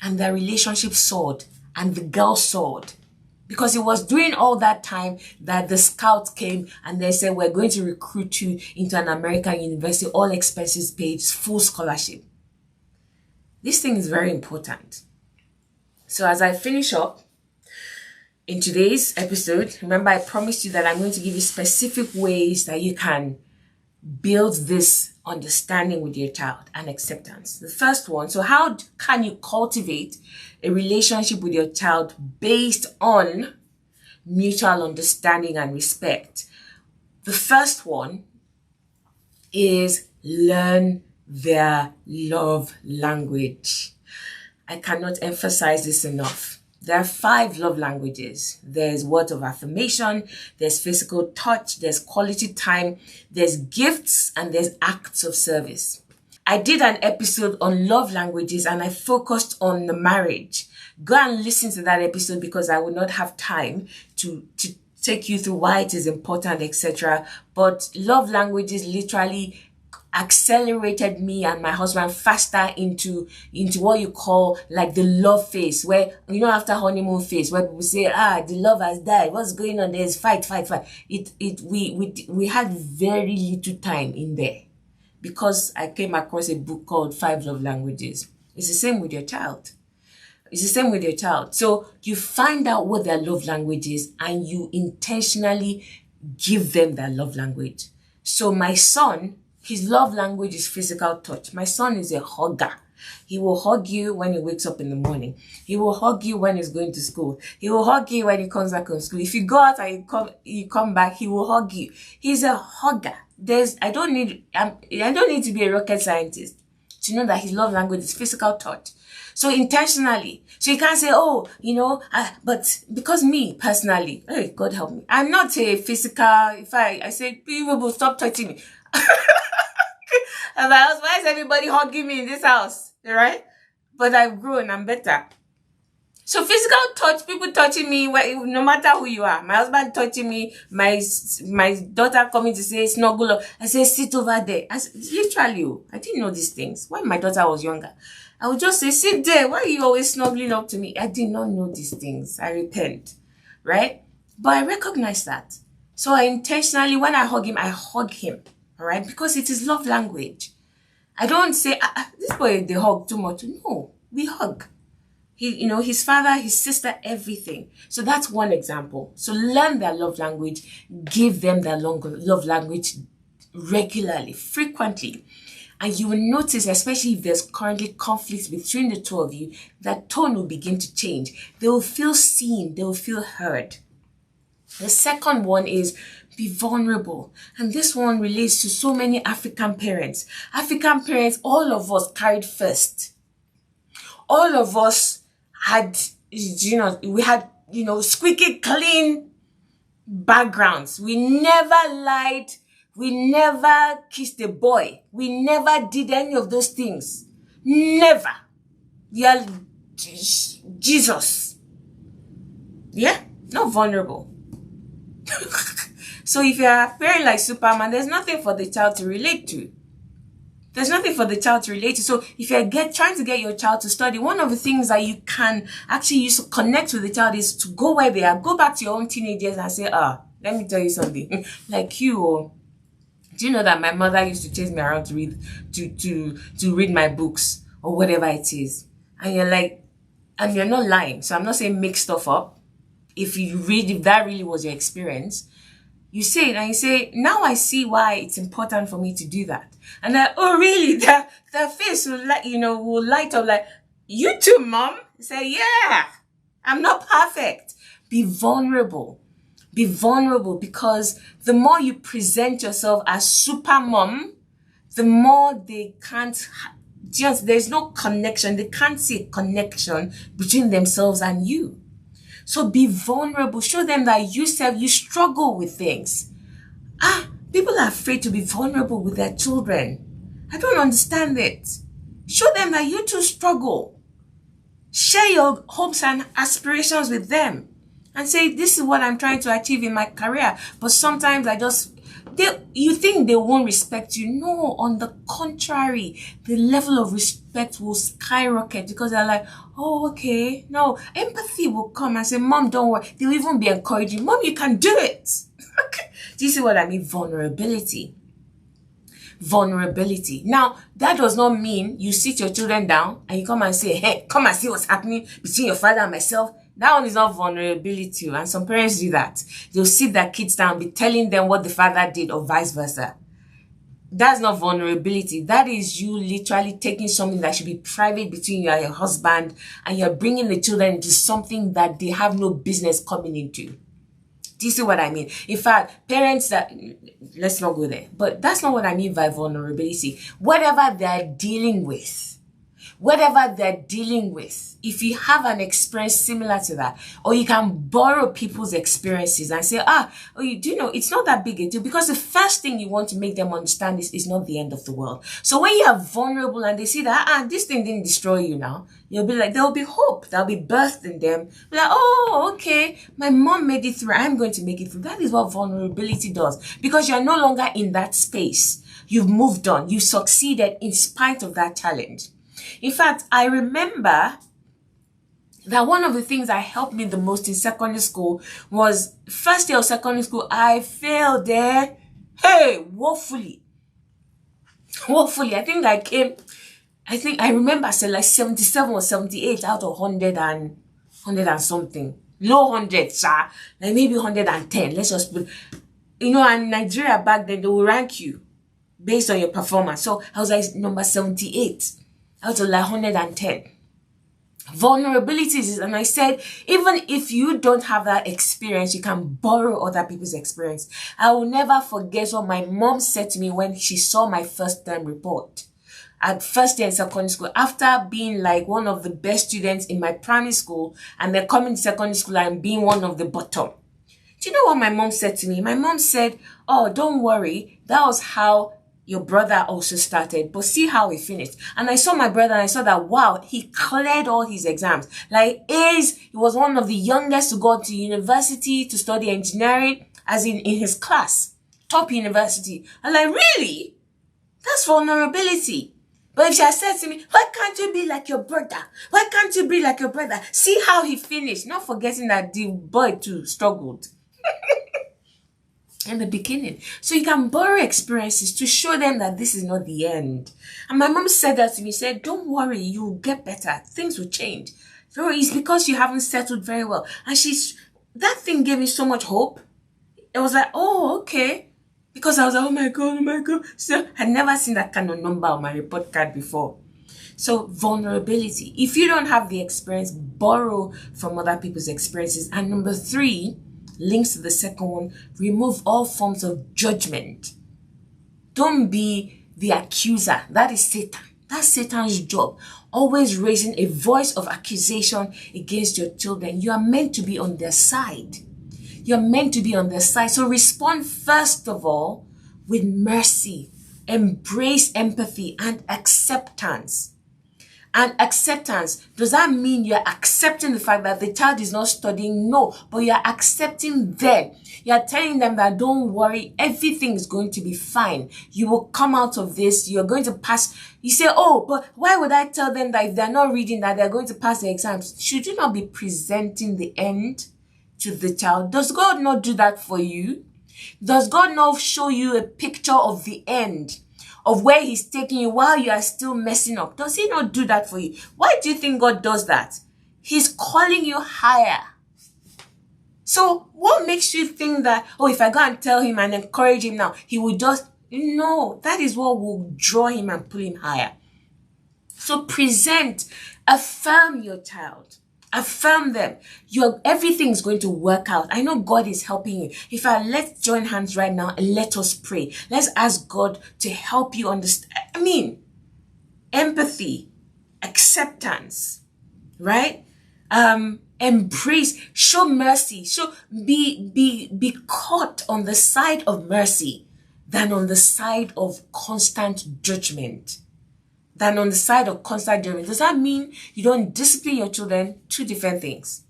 And their relationship soared, and the girl soared. Because it was during all that time that the scouts came and they said, we're going to recruit you into an American university, all expenses paid, full scholarship. This thing is very important. So as I finish up, in today's episode, remember I promised you that I'm going to give you specific ways that you can build this understanding with your child and acceptance. The first one, so how can you cultivate a relationship with your child based on mutual understanding and respect? The first one is learn their love language. I cannot emphasize this enough. There are 5 love languages. There's words of affirmation, there's physical touch, there's quality time, there's gifts, and there's acts of service. I did an episode on love languages and I focused on the marriage. Go and listen to that episode because I will not have time to take you through why it is important, etc. But love languages literally accelerated me and my husband faster into what you call like the love phase, where after honeymoon phase where people say the love has died, what's going on, there's fight. We had very little time in there because I came across a book called 5 Love Languages. It's the same with your child. So you find out what their love language is and you intentionally give them their love language. So my son, his love language is physical touch. My son is a hugger. He will hug you when he wakes up in the morning. He will hug you when he's going to school. He will hug you when he comes back from school. If you go out and you come back, he will hug you. He's a hugger. I don't need to be a rocket scientist to know that his love language is physical touch. So intentionally. So you can't say, but because me personally, hey, God help me, I'm not a physical, if I say, people will stop touching me. And my husband, why is everybody hugging me in this house? Right? But I've grown, I'm better. So physical touch, people touching me, no matter who you are. My husband touching me, my daughter coming to say, snuggle up. I say, sit over there. Literally, I didn't know these things. When my daughter was younger, I would just say, sit there. Why are you always snuggling up to me? I did not know these things. I repent. Right? But I recognize that. So I intentionally, when I hug him. All right? Because it is love language. I don't say, this boy, they hug too much. No, we hug. His father, his sister, everything. So that's one example. So learn their love language, give them their love language regularly, frequently. And you will notice, especially if there's currently conflict between the two of you, that tone will begin to change. They will feel seen, they will feel heard. The second one is be vulnerable. And this one relates to so many African parents. African parents, all of us carried first. All of us had, we had, squeaky clean backgrounds. We never lied. We never kissed a boy. We never did any of those things. Never. Yeah, Jesus. Yeah, not vulnerable. So if you're a parent like Superman, there's nothing for the child to relate to. There's nothing for the child to relate to. So if you're trying to get your child to study, one of the things that you can actually use to connect with the child is to go where they are. Go back to your own teenagers and say, let me tell you something. Like you, do you know that my mother used to chase me around to read my books or whatever it is? And you're like, and you're not lying. So I'm not saying make stuff up. If that really was your experience, you say it and you say, now I see why it's important for me to do that. And then, oh really? Their face will light up like, you too, mom? Say, yeah, I'm not perfect. Be vulnerable. Be vulnerable, because the more you present yourself as super mom, the more they can't there's no connection. They can't see a connection between themselves and you. So be vulnerable. Show them that you struggle with things. People are afraid to be vulnerable with their children. I don't understand it. Show them that you too struggle. Share your hopes and aspirations with them. And say, this is what I'm trying to achieve in my career. But sometimes you think they won't respect you. No, on the contrary, the level of respect will skyrocket, because they're like, oh, okay. No, empathy will come and say, mom, don't worry. They'll even be encouraging, mom, you can do it. Do you see what I mean? Vulnerability. Now, that does not mean you sit your children down and you come and say, hey, come and see what's happening between your father and myself. That one is not vulnerability. And some parents do that. They'll sit their kids down, be telling them what the father did or vice versa. That's not vulnerability. That is you literally taking something that should be private between you and your husband, and you're bringing the children into something that they have no business coming into. Do you see what I mean? In fact, parents let's not go there, but that's not what I mean by vulnerability. Whatever they're dealing with, if you have an experience similar to that, or you can borrow people's experiences and say, it's not that big a deal, because the first thing you want to make them understand is it's not the end of the world. So when you are vulnerable and they see that, this thing didn't destroy you now, you'll be like, there'll be hope, there'll be birth in them. Be like, oh, okay, my mom made it through, I'm going to make it through. That is what vulnerability does, because you're no longer in that space. You've moved on. You succeeded in spite of that challenge. In fact, I remember that one of the things that helped me the most in secondary school was first year of secondary school. I failed there. Hey, woefully. I think I remember I said like 77 or 78 out of 100 and something. Low 100, like maybe 110. Let's just put, and Nigeria back then, they will rank you based on your performance. So I was like number 78 out of like 110. Vulnerabilities, and I said, even if you don't have that experience, you can borrow other people's experience. I will never forget what my mom said to me when she saw my first term report at first year in secondary school, after being like one of the best students in my primary school, and then coming to secondary school and being one of the bottom. Do you know what my mom said to me? My mom said, oh, don't worry, that was how your brother also started, but see how he finished. And I saw my brother and I saw that, wow, he cleared all his exams. Like A's, he was one of the youngest to go to university to study engineering, as in his class. Top university. I'm like, really? That's vulnerability. But if she had said to me, why can't you be like your brother? Why can't you be like your brother? See how he finished. Not forgetting that the boy too struggled. In the beginning. So you can borrow experiences to show them that this is not the end. And my mom said that to me, said, don't worry, you'll get better. Things will change. Oh, it's because you haven't settled very well. And that thing gave me so much hope. It was like, oh, okay. Because I was like, oh my God. So I'd never seen that kind of number on my report card before. So vulnerability. If you don't have the experience, borrow from other people's experiences. And number 3, links to the second one, remove all forms of judgment. Don't be the accuser. That is Satan. That's Satan's job. Always raising a voice of accusation against your children. You are meant to be on their side. You're meant to be on their side. So respond first of all with mercy. Embrace empathy and acceptance. And acceptance, does that mean you're accepting the fact that the child is not studying? No, but you're accepting them. You're telling them that don't worry, everything is going to be fine. You will come out of this. You're going to pass. You say, oh, but why would I tell them that if they're not reading that they're going to pass the exams? Should you not be presenting the end to the child? Does God not do that for you? Does God not show you a picture of the end? Of where he's taking you while you are still messing up? Does he not do that for you? Why do you think God does that? He's calling you higher. So what makes you think that, oh, if I go and tell him and encourage him now, he will just, no, that is what will draw him and pull him higher. So present, affirm your child. Affirm them. Everything's going to work out. I know God is helping you. Let's join hands right now and let us pray. Let's ask God to help you understand. Empathy, acceptance, right? Embrace, show mercy, be caught on the side of mercy than on the side of constant judgment. Does that mean you don't discipline your children? 2 different things.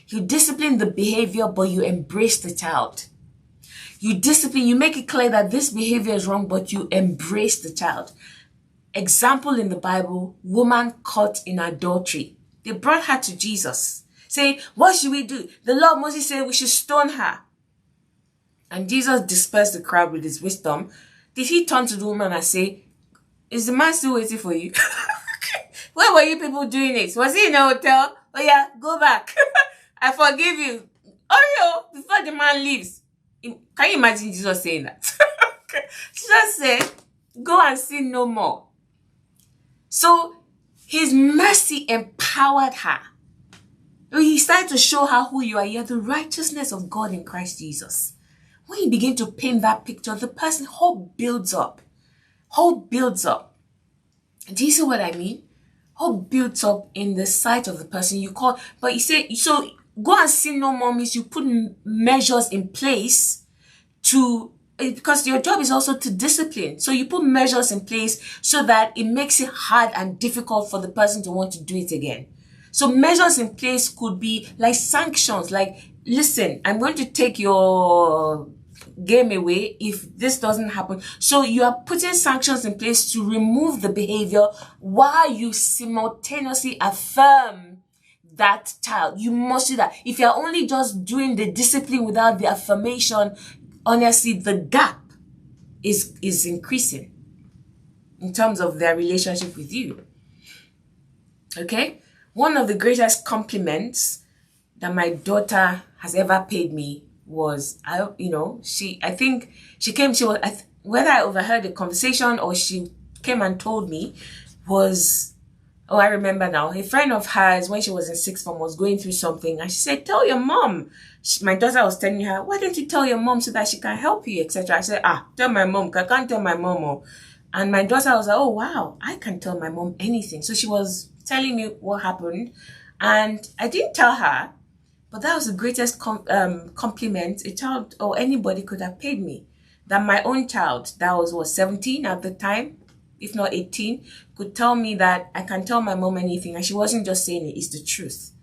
You discipline the behavior, but you embrace the child. You make it clear that this behavior is wrong, but you embrace the child. Example in the Bible, woman caught in adultery. They brought her to Jesus, saying, what should we do? The Lord Moses said we should stone her. And Jesus dispersed the crowd with his wisdom. Did he turn to the woman and say, is the man still waiting for you? Where were you people doing it? Was he in a hotel? Oh yeah, go back. I forgive you. Oh, before the man leaves. Can you imagine Jesus saying that? Jesus said, go and sin no more. So his mercy empowered her. He started to show her who you are. You're the righteousness of God in Christ Jesus. When you begin to paint that picture, the person, hope builds up. Hope builds up. Do you see what I mean? Hope builds up in the sight of the person you call. But you say, so go and sin no more means you put measures in place because your job is also to discipline. So you put measures in place so that it makes it hard and difficult for the person to want to do it again. So measures in place could be like sanctions, like, listen, I'm going to take your game away if this doesn't happen. So you are putting sanctions in place to remove the behavior while you simultaneously affirm that child. You must do that. If you're only just doing the discipline without the affirmation, honestly, the gap is increasing in terms of their relationship with you. Okay? One of the greatest compliments that my daughter has ever paid me was, whether I overheard the conversation or she came and told me, was, I remember now, a friend of hers, when she was in 6th form, was going through something, and she said, tell your mom. My daughter was telling her, why don't you tell your mom so that she can help you, etc. I said, tell my mom, I can't tell my mom. And my daughter was like, oh, wow, I can tell my mom anything. So she was telling me what happened, and I didn't tell her. But that was the greatest compliment a child or anybody could have paid me. That my own child, that was 17 at the time, if not 18, could tell me that I can tell my mom anything. And she wasn't just saying it, it's the truth.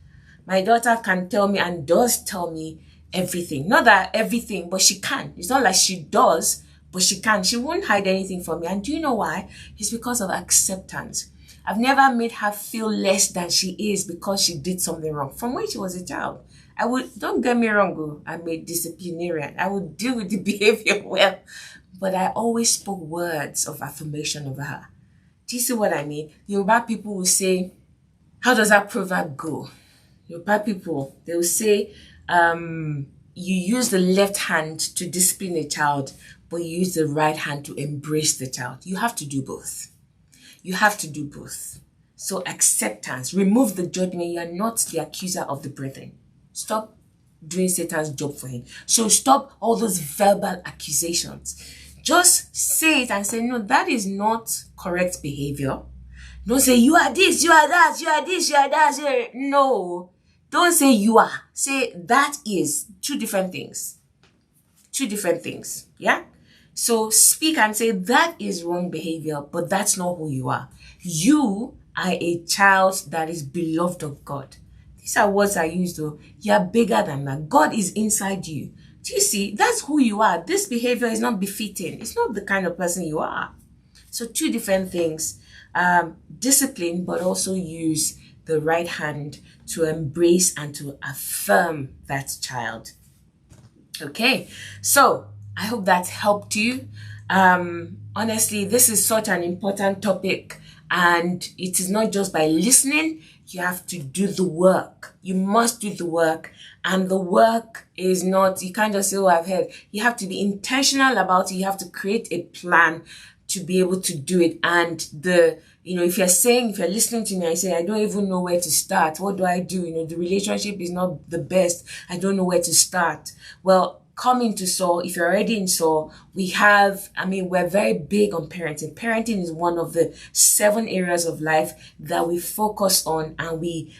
My daughter can tell me and does tell me everything. Not that everything, but she can. It's not like she does, but she can. She won't hide anything from me. And do you know why? It's because of acceptance. I've never made her feel less than she is because she did something wrong. From when she was a child, don't get me wrong, I'm a disciplinarian. I would deal with the behavior well, but I always spoke words of affirmation over her. Do you see what I mean? Yoruba people will say, How does that proverb go? Yoruba people, they will say, you use the left hand to discipline a child, but you use the right hand to embrace the child. You have to do both. You have to do both. So acceptance, remove the judgment. You are not the accuser of the brethren. Stop doing Satan's job for him. So stop all those verbal accusations. Just say it and say, no, that is not correct behavior. Don't say, you are this, you are that, you are this, you are that. No. Don't say you are. Say that is. Two different things. Two different things. Yeah? So speak and say that is wrong behavior, but that's not who you are. You are a child that is beloved of God. These are words I use though. You are bigger than that. God is inside you. Do you see? That's who you are. This behavior is not befitting. It's not the kind of person you are. So two different things. Discipline, but also use the right hand to embrace and to affirm that child. Okay, so I hope that helped you. Honestly, this is such an important topic, and it is not just by listening. You have to do the work. You must do the work. And the work is not, you can't just say, oh, I've heard. You have to be intentional about it. You have to create a plan to be able to do it. And if you're listening to me, I say, I don't even know where to start. What do I do? The relationship is not the best. I don't know where to start. Well, come into SOAR. If you're already in SOAR, we're very big on parenting. Parenting is one of the 7 areas of life that we focus on, and we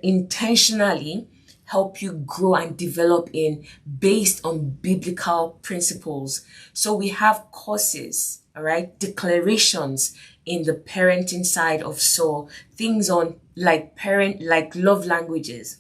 intentionally help you grow and develop in based on biblical principles. So we have courses, all right, declarations in the parenting side of SOAR, things on like love languages.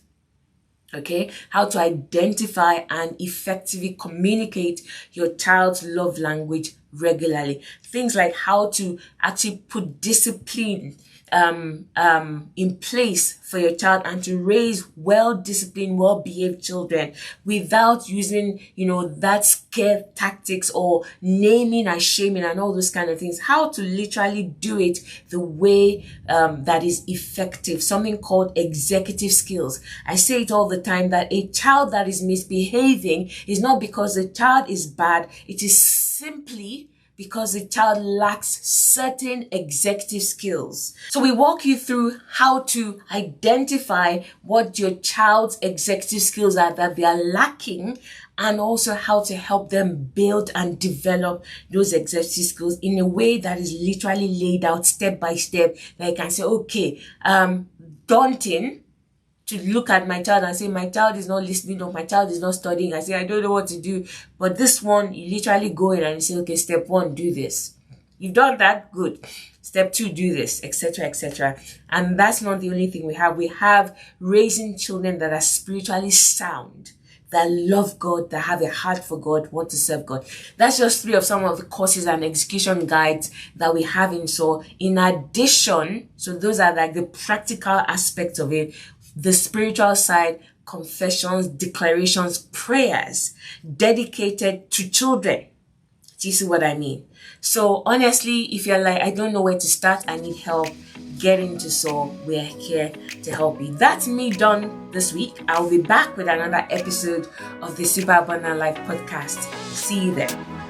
Okay, how to identify and effectively communicate your child's love language regularly. Things like how to actually put discipline in place for your child and to raise well-disciplined, well-behaved children without using, that scare tactics or naming and shaming and all those kind of things. How to literally do it the way that is effective. Something called executive skills. I say it all the time that a child that is misbehaving is not because the child is bad. It is simply because the child lacks certain executive skills. So we walk you through how to identify what your child's executive skills are that they are lacking, and also how to help them build and develop those executive skills in a way that is literally laid out step by step. That you can say, okay, daunting to look at my child and say, my child is not listening or my child is not studying. I say, I don't know what to do. But this one, you literally go in and you say, okay, step 1, do this. You've done that, good. Step 2, do this, etc., etc. And that's not the only thing we have. We have raising children that are spiritually sound, that love God, that have a heart for God, want to serve God. That's just 3 of some of the courses and execution guides that we have in SOAR. In addition, so those are like the practical aspects of it. The spiritual side, confessions, declarations, prayers dedicated to children. Do you see what I mean? So honestly, if you're like, I don't know where to start, I need help, get into SOAR. We're here to help you. That's me done this week. I'll be back with another episode of the Super Abundant Life podcast. See you there.